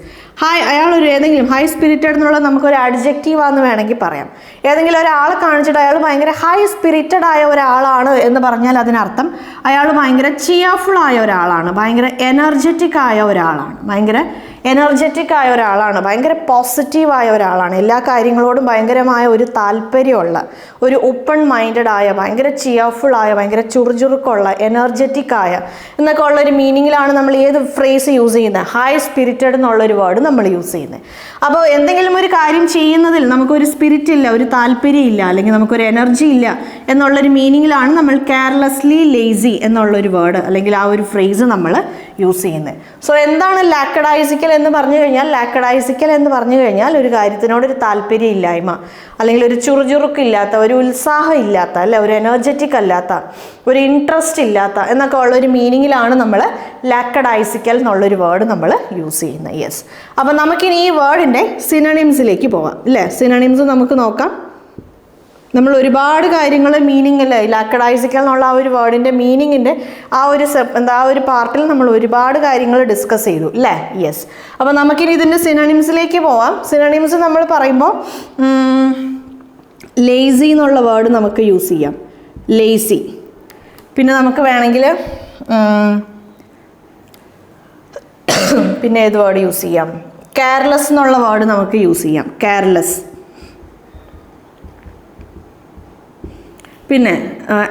[SPEAKER 1] അയാളൊരു ഏതെങ്കിലും ഹൈ സ്പിരിറ്റഡ് എന്നുള്ളത് നമുക്കൊരു അഡ്ജക്റ്റീവാന്ന് വേണമെങ്കിൽ പറയാം. ഏതെങ്കിലും ഒരാളെ കാണിച്ചിട്ട് അയാൾ ഭയങ്കര ഹൈ സ്പിരിറ്റഡ് ആയ ഒരാളാണ് എന്ന് പറഞ്ഞാൽ അതിനർത്ഥം അയാൾ ഭയങ്കര ചിയർഫുൾ ആയ ഒരാളാണ്, ഭയങ്കര എനർജറ്റിക് ആയ ഒരാളാണ്, ഭയങ്കര പോസിറ്റീവായ ഒരാളാണ്, എല്ലാ കാര്യങ്ങളോടും ഭയങ്കരമായ ഒരു താല്പര്യമുള്ള, ഒരു ഓപ്പൺ മൈൻഡഡ് ആയ, ഭയങ്കര ചിയർഫുൾ ആയ, ഭയങ്കര ചുറുചുറുക്കുള്ള, എനർജറ്റിക് ആയ എന്നൊക്കെ ഉള്ളൊരു മീനിങ്ങിലാണ് നമ്മൾ ഏത് ഫ്രേസ് യൂസ് ചെയ്യുന്നത്? ഹൈ സ്പിരിറ്റഡ് എന്നുള്ളൊരു വേർഡ് നമ്മൾ യൂസ് ചെയ്യുന്നത്. അപ്പോൾ എന്തെങ്കിലും ഒരു കാര്യം ചെയ്യുന്നതിൽ നമുക്കൊരു സ്പിരിറ്റ് ഇല്ല, ഒരു താല്പര്യം ഇല്ല, അല്ലെങ്കിൽ നമുക്കൊരു എനർജി ഇല്ല എന്നുള്ളൊരു മീനിങ്ങിലാണ് നമ്മൾ കെയർലെസ്ലി ലേസി എന്നുള്ളൊരു വേർഡ് അല്ലെങ്കിൽ ആ ഒരു ഫ്രേസ് നമ്മൾ യൂസ് ചെയ്യുന്നത്. സോ എന്താണ് ലാക്കഡൈസിക്കൽ എന്ന് പറഞ്ഞു കഴിഞ്ഞാൽ? ലാക്കഡൈസിക്കൽ എന്ന് പറഞ്ഞു കഴിഞ്ഞാൽ ഒരു കാര്യത്തിനോടൊരു താല്പര്യം ഇല്ലായ്മ, അല്ലെങ്കിൽ ഒരു ചുറുചുറുക്കില്ലാത്ത, ഒരു ഉത്സാഹം ഇല്ലാത്ത, അല്ലെ ഒരു എനർജറ്റിക് അല്ലാത്ത, ഒരു ഇൻട്രസ്റ്റ് ഇല്ലാത്ത എന്നൊക്കെ ഉള്ളൊരു മീനിങ്ങിലാണ് നമ്മൾ ലാക്കഡൈസിക്കൽ എന്നുള്ളൊരു വേർഡ് നമ്മൾ യൂസ് ചെയ്യുന്നത്. യെസ്, അപ്പം നമുക്കിനി ഈ വേർഡിൻ്റെ സിനണിംസിലേക്ക് പോവാം, അല്ലേ? സിനണിംസ് നമുക്ക് നോക്കാം. നമ്മൾ ഒരുപാട് കാര്യങ്ങൾ മീനിങ് അല്ലേ ലാക്കഡൈസിക്കൽ എന്നുള്ള ആ ഒരു വേർഡിൻ്റെ മീനിങ്ങിൻ്റെ ആ ഒരു പാർട്ടിൽ നമ്മൾ ഒരുപാട് കാര്യങ്ങൾ ഡിസ്കസ് ചെയ്തു, അല്ലേ? യെസ്, അപ്പോൾ നമുക്കിനി ഇതിൻ്റെ സിനണിംസിലേക്ക് പോവാം. സിനണിംസ് നമ്മൾ പറയുമ്പോൾ ലേസി എന്നുള്ള വേർഡ് നമുക്ക് യൂസ് ചെയ്യാം, ലേസി. പിന്നെ നമുക്ക് വേണമെങ്കിൽ പിന്നെ ഏത് വേർഡ് യൂസ് ചെയ്യാം? കെയർലെസ് എന്നുള്ള വേർഡ് നമുക്ക് യൂസ് ചെയ്യാം, കെയർലെസ്. പിന്നെ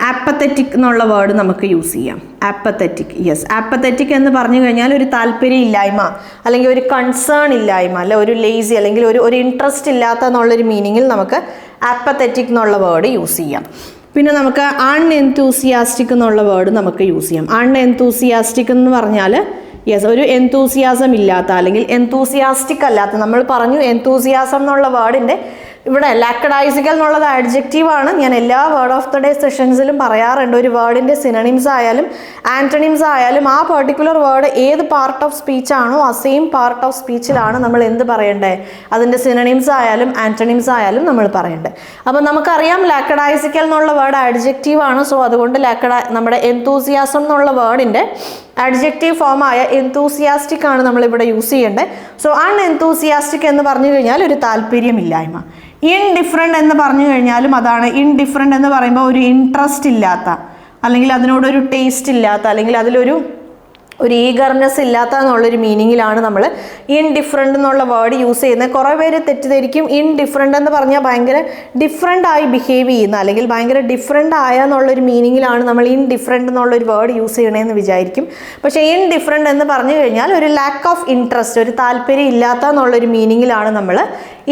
[SPEAKER 1] ആപ്പത്തറ്റിക് എന്നുള്ള വേർഡ് നമുക്ക് യൂസ് ചെയ്യാം, ആപ്പത്തറ്റിക്. യെസ്, ആപ്പത്തറ്റിക് എന്ന് പറഞ്ഞു കഴിഞ്ഞാൽ ഒരു താല്പര്യം ഇല്ലായ്മ, അല്ലെങ്കിൽ ഒരു കൺസേൺ ഇല്ലായ്മ, അല്ലെ ഒരു ലേസി, അല്ലെങ്കിൽ ഒരു ഇൻട്രസ്റ്റ് ഇല്ലാത്ത എന്നുള്ളൊരു മീനിങ്ങിൽ നമുക്ക് ആപ്പത്തറ്റിക് എന്നുള്ള വേർഡ് യൂസ് ചെയ്യാം. പിന്നെ നമുക്ക് അൺഎന്തൂസിയാസ്റ്റിക് എന്നുള്ള വേർഡ് നമുക്ക് യൂസ് ചെയ്യാം. അൺഎന്തൂസിയാസ്റ്റിക് എന്ന് പറഞ്ഞാൽ യെസ്, ഒരു എന്തൂസിയാസം ഇല്ലാത്ത, അല്ലെങ്കിൽ എന്തൂസിയാസ്റ്റിക് അല്ലാത്ത. നമ്മൾ പറഞ്ഞു എന്തൂസിയാസം എന്നുള്ള വേർഡിൻ്റെ ഇവിടെ ലാക്കഡൈസിക്കൽ എന്നുള്ളത് ആഡ്ജക്റ്റീവാണ്. ഞാൻ എല്ലാ വേർഡ് ഓഫ് ദ ഡേ സെഷൻസിലും പറയാറുണ്ട്, ഒരു വേർഡിൻ്റെ സിനണിംസ് ആയാലും ആൻറ്റണിംസ് ആയാലും ആ പെർട്ടിക്കുലർ വേർഡ് ഏത് പാർട്ട് ഓഫ് സ്പീച്ച് ആണോ ആ സെയിം പാർട്ട് ഓഫ് സ്പീച്ചിലാണ് നമ്മൾ എന്ത് പറയേണ്ടത്? അതിൻ്റെ സിനണിംസ് ആയാലും ആൻറ്റണിംസ് ആയാലും നമ്മൾ പറയേണ്ടത്. അപ്പോൾ നമുക്കറിയാം ലാക്കഡൈസിക്കൽ എന്നുള്ള വേർഡ് ആഡ്ജക്റ്റീവാണ്. സോ അതുകൊണ്ട് നമ്മുടെ എന്തൂസിയാസം എന്നുള്ള വേർഡിൻ്റെ അഡ്ജക്റ്റീവ് ഫോമായ എന്തൂസിയാസ്റ്റിക് ആണ് നമ്മളിവിടെ യൂസ് ചെയ്യേണ്ടത്. സോ അൺഎന്തൂസിയാസ്റ്റിക് എന്ന് പറഞ്ഞു കഴിഞ്ഞാൽ ഒരു താല്പര്യമില്ലായ്മ. ഇൻഡിഫറൻറ്റ് എന്ന് പറഞ്ഞു കഴിഞ്ഞാലും അതാണ്. ഇൻഡിഫറൻറ്റ് എന്ന് പറയുമ്പോൾ ഒരു ഇൻട്രസ്റ്റ് ഇല്ലാത്ത, അല്ലെങ്കിൽ അതിനോടൊരു ടേസ്റ്റ് ഇല്ലാത്ത, അല്ലെങ്കിൽ അതിലൊരു ഈഗർനെസ് ഇല്ലാത്ത എന്നുള്ളൊരു മീനിങ്ങിലാണ് നമ്മൾ ഇൻഡിഫറൻറ്റ് എന്നുള്ള വേർഡ് യൂസ് ചെയ്യുന്നത്. കുറേ പേര് തെറ്റിദ്ധരിക്കും, ഇൻഡിഫറൻറ്റ് എന്ന് പറഞ്ഞാൽ ഭയങ്കര ഡിഫറെൻ്റ് ആയി ബിഹേവ് ചെയ്യുന്ന, അല്ലെങ്കിൽ ഭയങ്കര ഡിഫറെൻ്റ് ആയ എന്നുള്ളൊരു മീനിങ്ങിലാണ് നമ്മൾ ഇൻഡിഫറൻറ്റ് എന്നുള്ളൊരു വേർഡ് യൂസ് ചെയ്യണമെന്ന് വിചാരിക്കും. പക്ഷേ ഇൻഡിഫറൻറ്റ് എന്ന് പറഞ്ഞു കഴിഞ്ഞാൽ ഒരു ലാക്ക് ഓഫ് ഇൻട്രസ്റ്റ്, ഒരു താല്പര്യം ഇല്ലാത്ത എന്നുള്ളൊരു മീനിങ്ങിലാണ് നമ്മൾ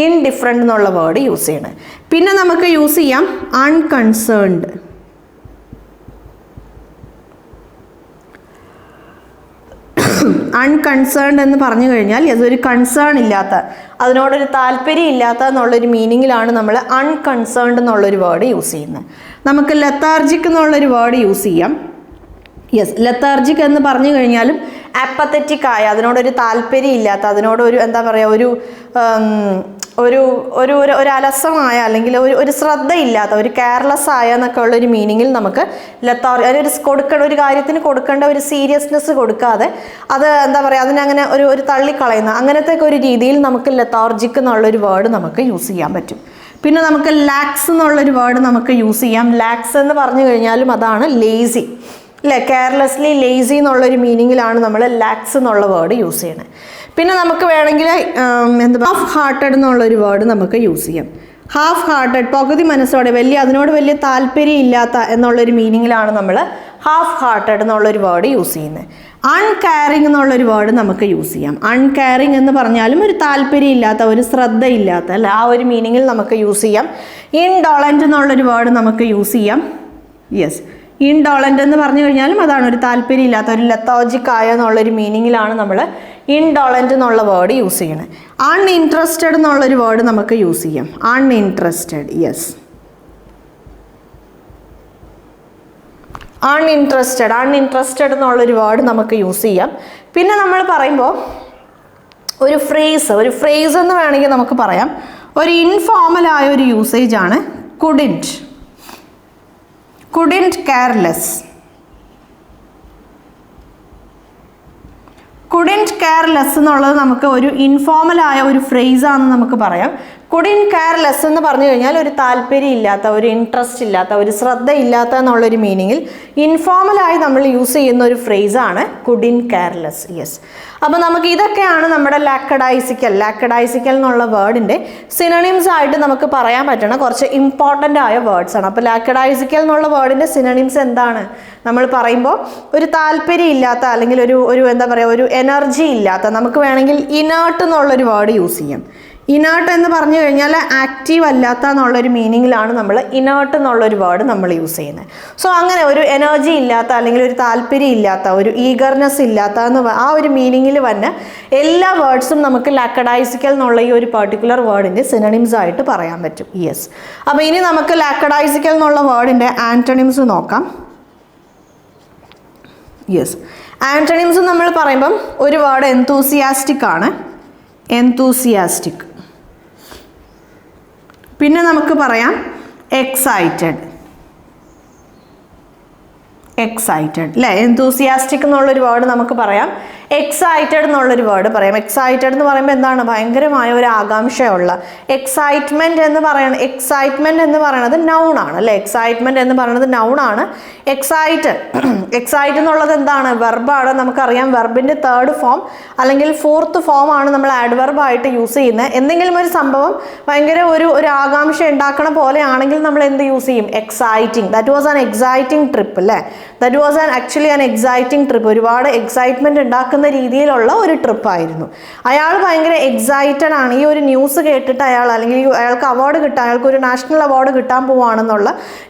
[SPEAKER 1] ഇൻഡിഫറൻറ്റ് എന്നുള്ള വേർഡ് യൂസ് ചെയ്യണത്. പിന്നെ നമുക്ക് യൂസ് ചെയ്യാം അൺകൺസേൺഡ്. അൺകൺസേൺഡ് എന്ന് പറഞ്ഞു കഴിഞ്ഞാൽ അതൊരു കൺസേൺ ഇല്ലാത്ത, അതിനോടൊരു താല്പര്യം ഇല്ലാത്ത എന്നുള്ളൊരു മീനിങ്ങിലാണ് നമ്മൾ അൺകൺസേൺഡ് എന്നുള്ളൊരു വേർഡ് യൂസ് ചെയ്യുന്നത്. നമുക്ക് ലെത്താർജിക് എന്നുള്ളൊരു വേർഡ് യൂസ് ചെയ്യാം. യെസ്, ലെത്താർജിക് എന്ന് പറഞ്ഞു കഴിഞ്ഞാലും ആപ്പത്തറ്റിക് ആയ, അതിനോടൊരു താല്പര്യം ഇല്ലാത്ത, അതിനോടൊരു എന്താ പറയുക, ഒരു അലസമായ, അല്ലെങ്കിൽ ഒരു ശ്രദ്ധയില്ലാത്ത, ഒരു കെയർലെസ് ആയ എന്നൊക്കെ ഉള്ളൊരു മീനിങ്ങിൽ നമുക്ക് ഒരു കാര്യത്തിന് കൊടുക്കേണ്ട ഒരു സീരിയസ്നെസ് കൊടുക്കാതെ അത് എന്താ പറയുക, അതിനങ്ങനെ ഒരു തള്ളിക്കളയുന്ന അങ്ങനത്തെ ഒരു രീതിയിൽ നമുക്ക് ലെത്താർജിക് എന്നുള്ളൊരു വേർഡ് നമുക്ക് യൂസ് ചെയ്യാൻ പറ്റും. പിന്നെ നമുക്ക് ലാക്സ് എന്നുള്ളൊരു വേർഡ് നമുക്ക് യൂസ് ചെയ്യാം. ലാക്സ് എന്ന് പറഞ്ഞു കഴിഞ്ഞാലും അതാണ് ലേസി, അല്ലേ? കെയർലെസ്ലി ലേസി എന്നുള്ളൊരു മീനിങ്ങിലാണ് നമ്മൾ ലാക്സ് എന്നുള്ള വേർഡ് യൂസ് ചെയ്യണത്. പിന്നെ നമുക്ക് വേണമെങ്കിൽ ഹാഫ് ഹാർട്ടഡ് എന്നുള്ളൊരു വേർഡ് നമുക്ക് യൂസ് ചെയ്യാം. ഹാഫ് ഹാർട്ടഡ്, പകുതി മനസ്സോടെ, അതിനോട് വലിയ താല്പര്യം ഇല്ലാത്ത എന്നുള്ളൊരു മീനിങ്ങിലാണ് നമ്മൾ ഹാഫ് ഹാർട്ടഡ് എന്നുള്ളൊരു വേർഡ് യൂസ് ചെയ്യുന്നത്. അൺകെയറിങ് എന്നുള്ളൊരു വേർഡ് നമുക്ക് യൂസ് ചെയ്യാം. അൺകെയറിങ് എന്ന് പറഞ്ഞാലും ഒരു താല്പര്യം ഇല്ലാത്ത, ഒരു ശ്രദ്ധയില്ലാത്ത, അല്ല, ആ ഒരു മീനിങ്ങിൽ നമുക്ക് യൂസ് ചെയ്യാം. ഇൻഡോളൻറ്റ് എന്നുള്ളൊരു വേർഡ് നമുക്ക് യൂസ് ചെയ്യാം. യെസ്, ഇൻഡോളൻ്റ് എന്ന് പറഞ്ഞു കഴിഞ്ഞാലും അതാണ്, ഒരു താല്പര്യം ഇല്ലാത്ത, ഒരു ലെത്താർജിക് ആയ എന്നുള്ളൊരു മീനിങ്ങിലാണ് നമ്മൾ ഇൻഡോളൻ്റ് എന്നുള്ള വേർഡ് യൂസ് ചെയ്യണത്. അൺഇൻട്രസ്റ്റഡ് എന്നുള്ളൊരു വേർഡ് നമുക്ക് യൂസ് ചെയ്യാം. അൺഇൻട്രസ്റ്റഡ്. യെസ്, അൺഇൻട്രസ്റ്റഡ് എന്നുള്ളൊരു വേർഡ് നമുക്ക് യൂസ് ചെയ്യാം. പിന്നെ നമ്മൾ പറയുമ്പോൾ ഒരു ഫ്രേസ് എന്ന് വേണമെങ്കിൽ നമുക്ക് പറയാം. ഒരു ഇൻഫോർമലായ ഒരു യൂസേജ് ആണ് couldn't care less. couldn't care less എന്നുള്ളത് നമുക്ക് ഒരു ഇൻഫോർമലായ ഒരു ഫ്രേസാണെന്ന് നമുക്ക് പറയാം. കുഡിൻ കെയർ ലെസ് എന്ന് പറഞ്ഞു കഴിഞ്ഞാൽ ഒരു താല്പര്യം ഇല്ലാത്ത, ഒരു ഇൻട്രസ്റ്റ് ഇല്ലാത്ത, ഒരു ശ്രദ്ധ ഇല്ലാത്ത എന്നുള്ളൊരു മീനിങ്ങിൽ ഇൻഫോർമലായി നമ്മൾ യൂസ് ചെയ്യുന്ന ഒരു ഫ്രേസാണ് കുഡിൻ കെയർ ലെസ്. യെസ്, അപ്പോൾ നമുക്ക് ഇതൊക്കെയാണ് നമ്മുടെ ലാക്കഡൈസിക്കൽ എന്നുള്ള വേർഡിൻ്റെ സിനണിംസ് ആയിട്ട് നമുക്ക് പറയാൻ പറ്റണ കുറച്ച് ഇമ്പോർട്ടൻ്റ് ആയ വേർഡ്സ് ആണ്. അപ്പോൾ ലാക്കഡൈസിക്കൽ എന്നുള്ള വേർഡിൻ്റെ സിനണിംസ് എന്താണ്? നമ്മൾ പറയുമ്പോൾ ഒരു താല്പര്യം ഇല്ലാത്ത, അല്ലെങ്കിൽ ഒരു എന്താ പറയുക, ഒരു എനർജി ഇല്ലാത്ത, നമുക്ക് വേണമെങ്കിൽ ഇനേർട്ട് എന്നുള്ളൊരു വേർഡ് യൂസ് ചെയ്യാം. ഇനേർട്ട് എന്ന് പറഞ്ഞു കഴിഞ്ഞാൽ ആക്റ്റീവ് അല്ലാത്ത എന്നുള്ളൊരു മീനിങ്ങിലാണ് നമ്മൾ ഇനേർട്ട് എന്നുള്ളൊരു വേർഡ് നമ്മൾ യൂസ് ചെയ്യുന്നത്. സോ അങ്ങനെ ഒരു എനർജി ഇല്ലാത്ത, അല്ലെങ്കിൽ ഒരു താല്പര്യം ഇല്ലാത്ത, ഒരു ഈഗർനെസ് ഇല്ലാത്ത ആ ഒരു മീനിങ്ങിൽ വന്ന എല്ലാ വേർഡ്സും നമുക്ക് ലാക്കഡൈസിക്കൽ എന്നുള്ള ഈ ഒരു പർട്ടിക്കുലർ വേർഡിൻ്റെ സിനണിംസ് ആയിട്ട് പറയാൻ പറ്റും. യെസ്, അപ്പോൾ ഇനി നമുക്ക് ലാക്കഡൈസിക്കൽ എന്നുള്ള വേർഡിൻ്റെ ആൻറ്റണിംസ് നോക്കാം. യെസ്, ആൻറ്റണിംസ് നമ്മൾ പറയുമ്പം ഒരു വേർഡ് എന്തൂസിയാസ്റ്റിക് ആണ്. എന്തൂസിയാസ്റ്റിക്. പിന്നെ നമുക്ക് പറയാം എക്സൈറ്റഡ് അല്ലേ? എന്തൂസിയാസ്റ്റിക് എന്നുള്ളൊരു വേർഡ് നമുക്ക് പറയാം. എക്സൈറ്റഡ് എന്നുള്ളൊരു വേർഡ് പറയാം. എക്സൈറ്റഡ് എന്ന് പറയുമ്പോൾ എന്താണ്? ഭയങ്കരമായ ഒരു ആകാംക്ഷയുള്ള, എക്സൈറ്റ്മെൻറ്റ് എന്ന് പറയുന്നത് നൗൺ ആണ് അല്ലേ? എക്സൈറ്റ്മെൻറ്റ് എന്ന് പറയുന്നത് നൗൺ ആണ്. എക്സൈറ്റ് എന്നുള്ളത് എന്താണ്? വെർബാണ്. നമുക്കറിയാം വെർബിൻ്റെ തേർഡ് ഫോം അല്ലെങ്കിൽ ഫോർത്ത് ഫോം ആണ് നമ്മൾ ആഡ്വെർബായിട്ട് യൂസ് ചെയ്യുന്നത്. എന്തെങ്കിലും ഒരു സംഭവം ഭയങ്കര ഒരു ആകാംക്ഷ ഉണ്ടാക്കണ പോലെയാണെങ്കിൽ നമ്മൾ എന്ത് യൂസ് ചെയ്യും? Exciting. That was an exciting trip അല്ലേ? That was actually an exciting trip. ഒരുപാട് എക്സൈറ്റ്മെൻറ്റ് ഉണ്ടാക്കുന്ന രീതിയിലുള്ള ഒരു ട്രിപ്പായിരുന്നു. അയാൾ ഭയങ്കര എക്സൈറ്റഡ് ആണ്. ഈ ഒരു ന്യൂസ് കേട്ടിട്ട് അല്ലെങ്കിൽ അയാൾക്ക് അവാർഡ് കിട്ടാൻ, അയാൾക്ക് ഒരു നാഷണൽ അവാർഡ് കിട്ടാൻ പോവുകയാണെന്നുള്ള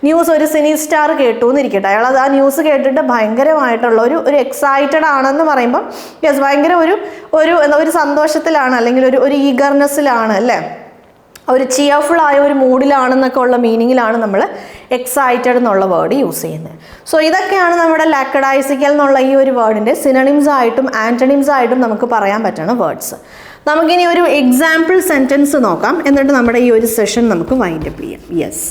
[SPEAKER 1] ന്യൂസ് ഒരു സിനി സ്റ്റാർ കേട്ടു എന്നിരിക്കട്ടെ. അയാൾ ആ ന്യൂസ് കേട്ടിട്ട് ഭയങ്കരമായിട്ടുള്ള ഒരു എക്സൈറ്റഡ് ആണെന്ന് പറയുമ്പം യെസ്, ഭയങ്കര ഒരു സന്തോഷത്തിലാണ്, അല്ലെങ്കിൽ ഒരു ഈഗർനെസ്സിലാണ് അല്ലേ? ഒരു ചിയർഫുൾ ആയ ഒരു മൂഡിലാണെന്നൊക്കെ ഉള്ള മീനിങ്ങിലാണ് നമ്മൾ എക്സൈറ്റഡ് എന്നുള്ള വേർഡ് യൂസ് ചെയ്യുന്നത്. സോ ഇതൊക്കെയാണ് നമ്മുടെ ലാക്കഡൈസിക്കൽ എന്നുള്ള ഈ ഒരു വേർഡിൻ്റെ സിനണിംസ് ആയിട്ടും ആൻറ്റണിംസ് ആയിട്ടും നമുക്ക് പറയാൻ പറ്റുന്ന വേർഡ്സ്. നമുക്കിനി ഒരു എക്സാമ്പിൾ സെൻറ്റൻസ് നോക്കാം, എന്നിട്ട് നമ്മുടെ ഈ ഒരു സെഷൻ നമുക്ക് വൈൻഡ് അപ്പ് ചെയ്യാം. Yes,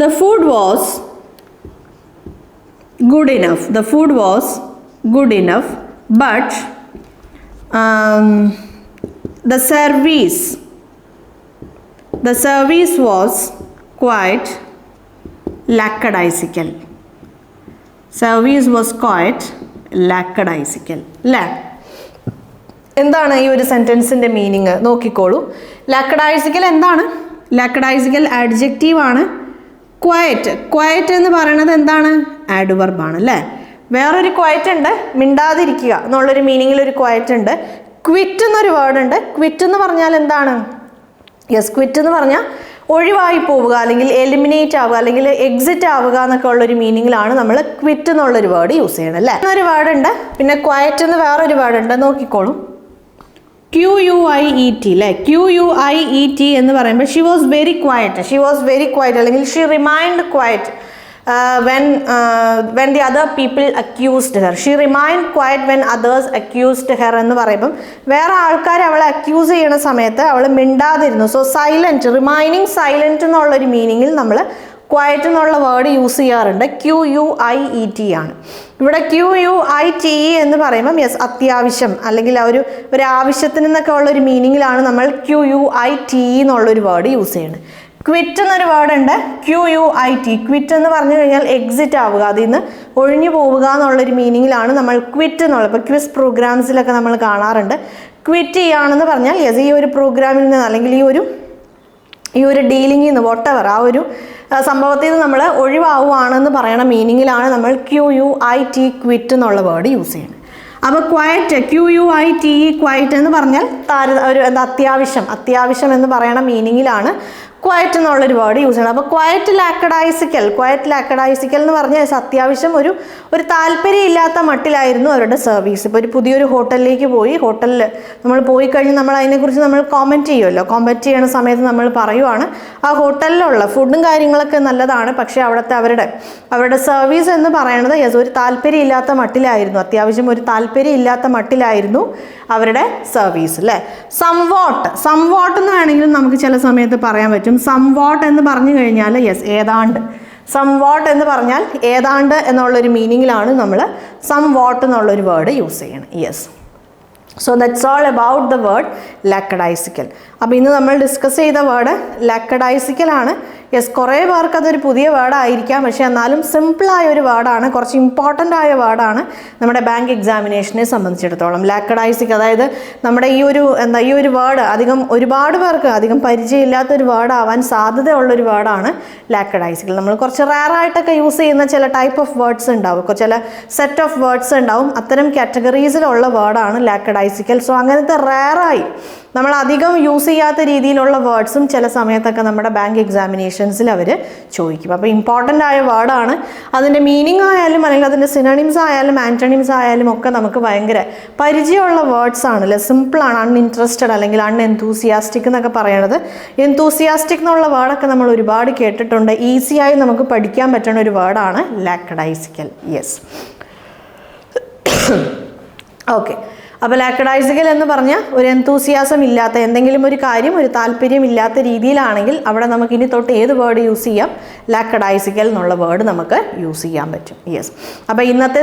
[SPEAKER 1] the food was good enough. The food was good enough, but the service was quite lackadaisical. അല്ലേ? എന്താണ് ഈ ഒരു സെൻറ്റൻസിൻ്റെ മീനിങ് നോക്കിക്കോളൂ. ലാക്കഡൈസിക്കൽ എന്താണ്? ലാക്കഡൈസിക്കൽ ആഡ്ജക്റ്റീവ് ആണ്. ക്വയറ്റ് എന്ന് പറയുന്നത് എന്താണ്? ആഡ്വർബാണ് അല്ലേ? വേറൊരു ക്വയറ്റ് ഉണ്ട്, മിണ്ടാതിരിക്കുക എന്നുള്ളൊരു മീനിങ്ങിൽ ഒരു ക്വയറ്റ് ഉണ്ട്. ക്വിറ്റ് എന്നൊരു വേർഡ് ഉണ്ട്. ക്വിറ്റ് എന്ന് പറഞ്ഞാൽ എന്താണ്? യെസ്, ക്വിറ്റ് എന്ന് പറഞ്ഞാൽ ഒഴിവായി പോവുക, അല്ലെങ്കിൽ എലിമിനേറ്റ് ആവുക, അല്ലെങ്കിൽ എക്സിറ്റ് ആവുക എന്നൊക്കെ ഉള്ളൊരു മീനിങ്ങിലാണ് നമ്മൾ ക്വിറ്റ് എന്നുള്ളൊരു വേർഡ് യൂസ് ചെയ്യണം അല്ലേ? എന്നൊരു വേർഡ് ഉണ്ട്. പിന്നെ ക്വയറ്റ് എന്ന് വേറൊരു വേർഡ് ഉണ്ട്, നോക്കിക്കോളൂ. QUIET അല്ലേ? QUIET എന്ന് പറയുമ്പോൾ ഷി വാസ് വെരി ക്വയറ്റ് അല്ലെങ്കിൽ she remind quiet when the other people accused her. She remained quiet when others accused her എന്ന് പറയുമ്പം വേറെ ആൾക്കാർ അവളെ അക്യൂസ് ചെയ്യണ സമയത്ത് അവൾ മിണ്ടാതിരുന്നു. സോ സൈലൻറ്റ്, റിമൈനിങ് സൈലൻറ്റ് എന്നുള്ളൊരു മീനിങ്ങിൽ നമ്മൾ ക്വയറ്റ് എന്നുള്ള വേർഡ് യൂസ് ചെയ്യാറുണ്ട്. QUIET ആണ്. ഇവിടെ QUITE എന്ന് പറയുമ്പം യെസ്, അത്യാവശ്യം അല്ലെങ്കിൽ ഒരു ആവശ്യത്തിന് എന്നൊക്കെ ഉള്ളൊരു മീനിങ്ങിലാണ് നമ്മൾ QUITE എന്നുള്ളൊരു വേർഡ് യൂസ് ചെയ്യുന്നത്. ക്വിറ്റ് എന്നൊരു വേർഡ് ഉണ്ട്, QUIT. ക്വിറ്റ് എന്ന് പറഞ്ഞു കഴിഞ്ഞാൽ എക്സിറ്റ് ആവുക, അതിൽ നിന്ന് ഒഴിഞ്ഞു പോവുക എന്നുള്ളൊരു മീനിങ്ങിലാണ് നമ്മൾ ക്വിറ്റ് എന്നുള്ളത്. ഇപ്പോൾ ക്വിസ് പ്രോഗ്രാംസിലൊക്കെ നമ്മൾ കാണാറുണ്ട്. ക്വിറ്റ് ചെയ്യുകയാണെന്ന് പറഞ്ഞാൽ യെസ്, ഈ ഒരു പ്രോഗ്രാമിൽ നിന്ന് അല്ലെങ്കിൽ ഈ ഒരു ഡീലിങ്ങിൽ നിന്ന് വോട്ടെവർ ആ ഒരു സംഭവത്തിൽ നിന്ന് നമ്മൾ ഒഴിവാവുകയാണെന്ന് പറയണ മീനിങ്ങിലാണ് നമ്മൾ QUIT ക്വിറ്റ് എന്നുള്ള വേർഡ് യൂസ് ചെയ്യുന്നത്. അപ്പോൾ ക്വയറ്റ്, QUITE ക്വയറ്റ് എന്ന് പറഞ്ഞാൽ ഒരു എന്താ അത്യാവശ്യം എന്ന് പറയണ മീനിങ്ങിലാണ് ക്വയറ്റ് എന്നുള്ളൊരു വേർഡ് യൂസ് ചെയ്യണം. അപ്പോൾ ക്വയറ്റ് ലാക്കഡൈസിക്കൽ എന്ന് പറഞ്ഞാൽ അത്യാവശ്യം ഒരു താല്പര്യമില്ലാത്ത മട്ടിലായിരുന്നു അവരുടെ സർവീസ്. ഇപ്പോൾ ഒരു പുതിയൊരു ഹോട്ടലിലേക്ക് പോയി, ഹോട്ടലിൽ നമ്മൾ പോയി കഴിഞ്ഞ് നമ്മൾ അതിനെക്കുറിച്ച് നമ്മൾ കോമൻറ്റ് ചെയ്യുമല്ലോ. കോമൻറ്റ് ചെയ്യുന്ന സമയത്ത് നമ്മൾ പറയുവാണ് ആ ഹോട്ടലിലുള്ള ഫുഡും കാര്യങ്ങളൊക്കെ നല്ലതാണ്, പക്ഷേ അവരുടെ സർവീസ് എന്ന് പറയുന്നത് ഒരു താല്പര്യമില്ലാത്ത മട്ടിലായിരുന്നു, അത്യാവശ്യം ഒരു താല്പര്യമില്ലാത്ത മട്ടിലായിരുന്നു അവരുടെ സർവീസ് അല്ലേ. സംവാട്ട് എന്ന് വേണമെങ്കിലും നമുക്ക് ചില സമയത്ത് പറയാൻ പറ്റും. സംവാട്ട് എന്ന് പറഞ്ഞു കഴിഞ്ഞാൽ ഏതാണ്ട്. സംവാട്ട് എന്ന് പറഞ്ഞാൽ ഏതാണ്ട് എന്നുള്ളൊരു മീനിങ്ങിലാണ് നമ്മൾ സംവാട്ട് എന്നുള്ളൊരു വേർഡ് യൂസ് ചെയ്യണം. So that's all about the word lackadaisical. അപ്പോൾ ഇന്ന് നമ്മൾ ഡിസ്കസ് ചെയ്ത വേർഡ് ലാക്കഡൈസിക്കൽ ആണ്. കുറേ പേർക്ക് അതൊരു പുതിയ വേർഡായിരിക്കാം, പക്ഷേ എന്നാലും സിമ്പിളായ ഒരു വേർഡാണ്, കുറച്ച് ഇമ്പോർട്ടൻ്റ് ആയ വേർഡാണ് നമ്മുടെ ബാങ്ക് എക്സാമിനേഷനെ സംബന്ധിച്ചിടത്തോളം. ലാക്കഡൈസിക്കൽ, അതായത് നമ്മുടെ ഈ ഒരു വേർഡ് ഒരുപാട് പേർക്ക് അധികം പരിചയമില്ലാത്തൊരു വേർഡ് ആവാൻ സാധ്യതയുള്ളൊരു വേർഡാണ് ലാക്കഡൈസിക്കൽ. നമ്മൾ കുറച്ച് റയറായിട്ടൊക്കെ യൂസ് ചെയ്യുന്ന ചില ടൈപ്പ് ഓഫ് വേർഡ്സ് ഉണ്ടാവും, ചില സെറ്റ് ഓഫ് വേർഡ്സ് ഉണ്ടാവും, അത്തരം കാറ്റഗറീസിലുള്ള വേർഡാണ് ലാക്കഡൈസിക്കൽ. സോ അങ്ങനത്തെ റയറായി നമ്മൾ അധികം യൂസ് ചെയ്യാത്ത രീതിയിലുള്ള വേർഡ്സും ചില സമയത്തൊക്കെ നമ്മുടെ ബാങ്ക് എക്സാമിനേഷൻസിൽ അവർ ചോദിക്കും. അപ്പോൾ ഇമ്പോർട്ടൻ്റ് ആയ വേർഡാണ്. അതിൻ്റെ മീനിങ് ആയാലും അല്ലെങ്കിൽ അതിൻ്റെ സിനോണിംസ് ആയാലും ആൻറ്റണിംസ് ആയാലും ഒക്കെ നമുക്ക് ഭയങ്കര പരിചയമുള്ള വേർഡ്സ് ആണല്ലേ. സിമ്പിളാണ്. അൺഇൻട്രസ്റ്റഡ് അല്ലെങ്കിൽ അൺഎന്തൂസിയാസ്റ്റിക് എന്നൊക്കെ പറയണത്. എന്തൂസിയാസ്റ്റിക് എന്നുള്ള വേർഡൊക്കെ നമ്മൾ ഒരുപാട് കേട്ടിട്ടുണ്ട്. ഈസിയായി നമുക്ക് പഠിക്കാൻ പറ്റുന്ന ഒരു വേർഡാണ് ലാക്കഡൈസിക്കൽ. ഓക്കെ. അപ്പോൾ ലാക്കഡൈസിക്കൽ എന്ന് പറഞ്ഞാൽ ഒരു എന്തൂസിയാസം ഇല്ലാത്ത എന്തെങ്കിലും ഒരു കാര്യം ഒരു താല്പര്യമില്ലാത്ത രീതിയിലാണെങ്കിൽ അവിടെ നമുക്ക് ഇനി തൊട്ട് ഏത് വേർഡ് യൂസ് ചെയ്യാം? ലാക്കഡൈസിക്കൽ എന്നുള്ള വേർഡ് നമുക്ക് യൂസ് ചെയ്യാൻ പറ്റും. അപ്പോൾ ഇന്നത്തെ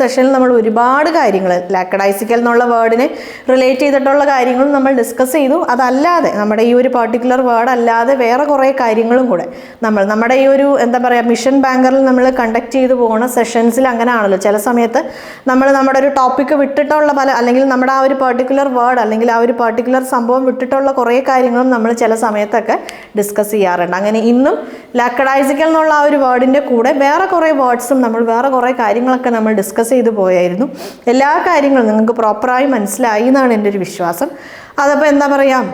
[SPEAKER 1] സെഷനിൽ നമ്മൾ ഒരുപാട് കാര്യങ്ങൾ ലാക്കഡൈസിക്കൽ എന്നുള്ള വേർഡിനെ റിലേറ്റ് ചെയ്തിട്ടുള്ള കാര്യങ്ങളും നമ്മൾ ഡിസ്കസ് ചെയ്തു. അതല്ലാതെ നമ്മുടെ ഈ ഒരു പർട്ടിക്കുലർ വേർഡ് അല്ലാതെ വേറെ കുറേ കാര്യങ്ങളും കൂടെ നമ്മുടെ ഈ ഒരു മിഷൻ ബാങ്കറിൽ നമ്മൾ കണ്ടക്ട് ചെയ്തു പോകുന്ന സെഷൻസിൽ അങ്ങനെ ആണല്ലോ. ചില സമയത്ത് നമ്മുടെ ഒരു ടോപ്പിക്ക് വിട്ടിട്ടുള്ള അല്ലെങ്കിൽ നമ്മുടെ ആ ഒരു പർട്ടിക്കുലർ വേർഡ് അല്ലെങ്കിൽ ആ ഒരു പർട്ടിക്കുലർ സംഭവം വിട്ടിട്ടുള്ള കുറേ കാര്യങ്ങളും നമ്മൾ ചില സമയത്തൊക്കെ ഡിസ്കസ് ചെയ്യാറുണ്ട്. അങ്ങനെ ഇന്നും ലാക്കഡൈസിക്കൽ എന്നുള്ള ആ ഒരു വേർഡിൻ്റെ കൂടെ വേറെ കുറേ വേർഡ്സും വേറെ കുറേ കാര്യങ്ങളൊക്കെ നമ്മൾ ഡിസ്കസ് ചെയ്തു പോയായിരുന്നു. എല്ലാ കാര്യങ്ങളും നിങ്ങൾക്ക് പ്രോപ്പറായി മനസ്സിലായി എന്നാണ് എൻ്റെ ഒരു വിശ്വാസം. അതപ്പോൾ എന്താ പറയുക,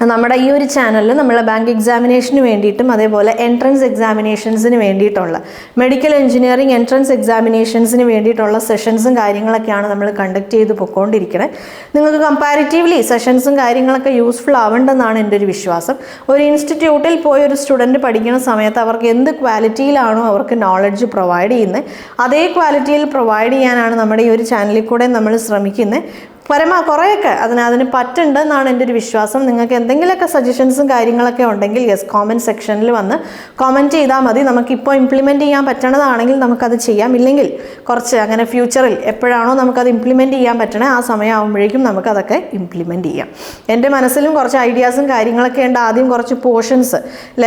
[SPEAKER 1] നമ്മുടെ ഈ ഒരു ചാനലിൽ നമ്മൾ ബാങ്ക് എക്സാമിനേഷന് വേണ്ടിയിട്ടും അതേപോലെ എൻട്രൻസ് എക്സാമിനേഷൻസിന് വേണ്ടിയിട്ടുള്ള മെഡിക്കൽ എഞ്ചിനീയറിംഗ് എൻട്രൻസ് എക്സാമിനേഷൻസിന് വേണ്ടിയിട്ടുള്ള സെഷൻസും കാര്യങ്ങളൊക്കെയാണ് നമ്മൾ കണ്ടക്ട് ചെയ്ത് പൊയ്ക്കൊണ്ടിരിക്കുന്നത്. നിങ്ങൾക്ക് കമ്പാരിറ്റീവ്ലി സെഷൻസും കാര്യങ്ങളൊക്കെ യൂസ്ഫുൾ ആവേണ്ടെന്നാണ് എൻ്റെ ഒരു വിശ്വാസം. ഒരു ഇൻസ്റ്റിറ്റ്യൂട്ടിൽ പോയി ഒരു സ്റ്റുഡൻറ്റ് പഠിക്കുന്ന സമയത്ത് അവർക്ക് എന്ത് ക്വാളിറ്റിയിലാണോ അവർക്ക് നോളജ് പ്രൊവൈഡ് ചെയ്യുന്നത് അതേ ക്വാളിറ്റിയിൽ പ്രൊവൈഡ് ചെയ്യാനാണ് നമ്മുടെ ഈ ഒരു ചാനലിൽ കൂടെ നമ്മൾ ശ്രമിക്കുന്നത്. കുറേയൊക്കെ അതിന് പറ്റുണ്ടെന്നാണ് എൻ്റെ ഒരു വിശ്വാസം. നിങ്ങൾക്ക് എന്തെങ്കിലുമൊക്കെ സജഷൻസും കാര്യങ്ങളൊക്കെ ഉണ്ടെങ്കിൽ കോമൻറ്റ് സെക്ഷനിൽ വന്ന് കോമൻറ്റ് ചെയ്താൽ മതി. നമുക്കിപ്പോൾ ഇംപ്ലിമെൻറ്റ് ചെയ്യാൻ പറ്റണതാണെങ്കിൽ നമുക്കത് ചെയ്യാം. ഇല്ലെങ്കിൽ കുറച്ച് അങ്ങനെ ഫ്യൂച്ചറിൽ എപ്പോഴാണോ നമുക്കത് ഇംപ്ലിമെൻറ്റ് ചെയ്യാൻ പറ്റണേ ആ സമയമാകുമ്പോഴേക്കും നമുക്കതൊക്കെ ഇംപ്ലിമെൻറ്റ് ചെയ്യാം. എൻ്റെ മനസ്സിലും കുറച്ച് ഐഡിയാസും കാര്യങ്ങളൊക്കെ ഉണ്ട്. ആദ്യം കുറച്ച് പോർഷൻസ്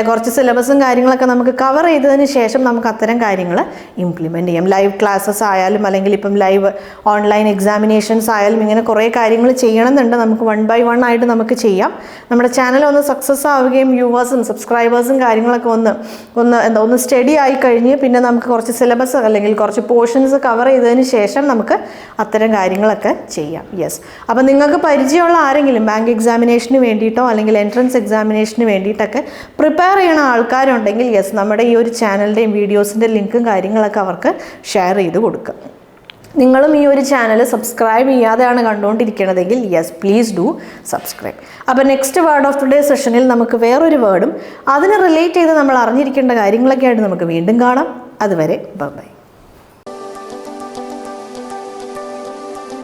[SPEAKER 1] കുറച്ച് സിലബസും കാര്യങ്ങളൊക്കെ നമുക്ക് കവർ ചെയ്തതിന് ശേഷം നമുക്ക് അത്തരം കാര്യങ്ങൾ ഇംപ്ലിമെൻറ്റ് ചെയ്യാം. ലൈവ് ക്ലാസ്സസ് ആയാലും അല്ലെങ്കിൽ ഇപ്പം ലൈവ് ഓൺലൈൻ എക്സാമിനേഷൻസ് ആയാലും ഇങ്ങനെ കുറേ കാര്യങ്ങൾ ചെയ്യണമെന്നുണ്ട്. നമുക്ക് 1 by 1 ആയിട്ട് നമുക്ക് ചെയ്യാം. നമ്മുടെ ചാനൽ ഒന്ന് സക്സസ് ആവുകയും വ്യൂവേഴ്സും സബ്സ്ക്രൈബേഴ്സും കാര്യങ്ങളൊക്കെ ഒന്ന് സ്റ്റഡി ആയി കഴിഞ്ഞ് പിന്നെ നമുക്ക് കുറച്ച് സിലബസ് അല്ലെങ്കിൽ കുറച്ച് പോർഷൻസ് കവർ ചെയ്തതിന് ശേഷം നമുക്ക് അത്തരം കാര്യങ്ങളൊക്കെ ചെയ്യാം. അപ്പോൾ നിങ്ങൾക്ക് പരിചയമുള്ള ആരെങ്കിലും ബാങ്ക് എക്സാമിനേഷന് വേണ്ടിയിട്ടോ അല്ലെങ്കിൽ എൻട്രൻസ് എക്സാമിനേഷന് വേണ്ടിയിട്ടൊക്കെ പ്രിപ്പയർ ചെയ്യുന്ന ആൾക്കാരുണ്ടെങ്കിൽ നമ്മുടെ ഈ ഒരു ചാനലിൻ്റെയും വീഡിയോസിൻ്റെ ലിങ്കും കാര്യങ്ങളൊക്കെ അവർക്ക് ഷെയർ ചെയ്ത് കൊടുക്കുക. നിങ്ങളും ഈ ഒരു ചാനൽ സബ്സ്ക്രൈബ് ചെയ്യാതെയാണ് കണ്ടുകൊണ്ടിരിക്കണതെങ്കിൽ പ്ലീസ് ഡു സബ്സ്ക്രൈബ്. അപ്പോൾ നെക്സ്റ്റ് വേർഡ് ഓഫ് ടുഡേ സെഷനിൽ നമുക്ക് വേറൊരു വേർഡും അതിന് റിലേറ്റ് ചെയ്ത് നമ്മൾ അറിഞ്ഞിരിക്കേണ്ട കാര്യങ്ങളൊക്കെ ആയിട്ട് നമുക്ക് വീണ്ടും കാണാം. അതുവരെ ബൈ.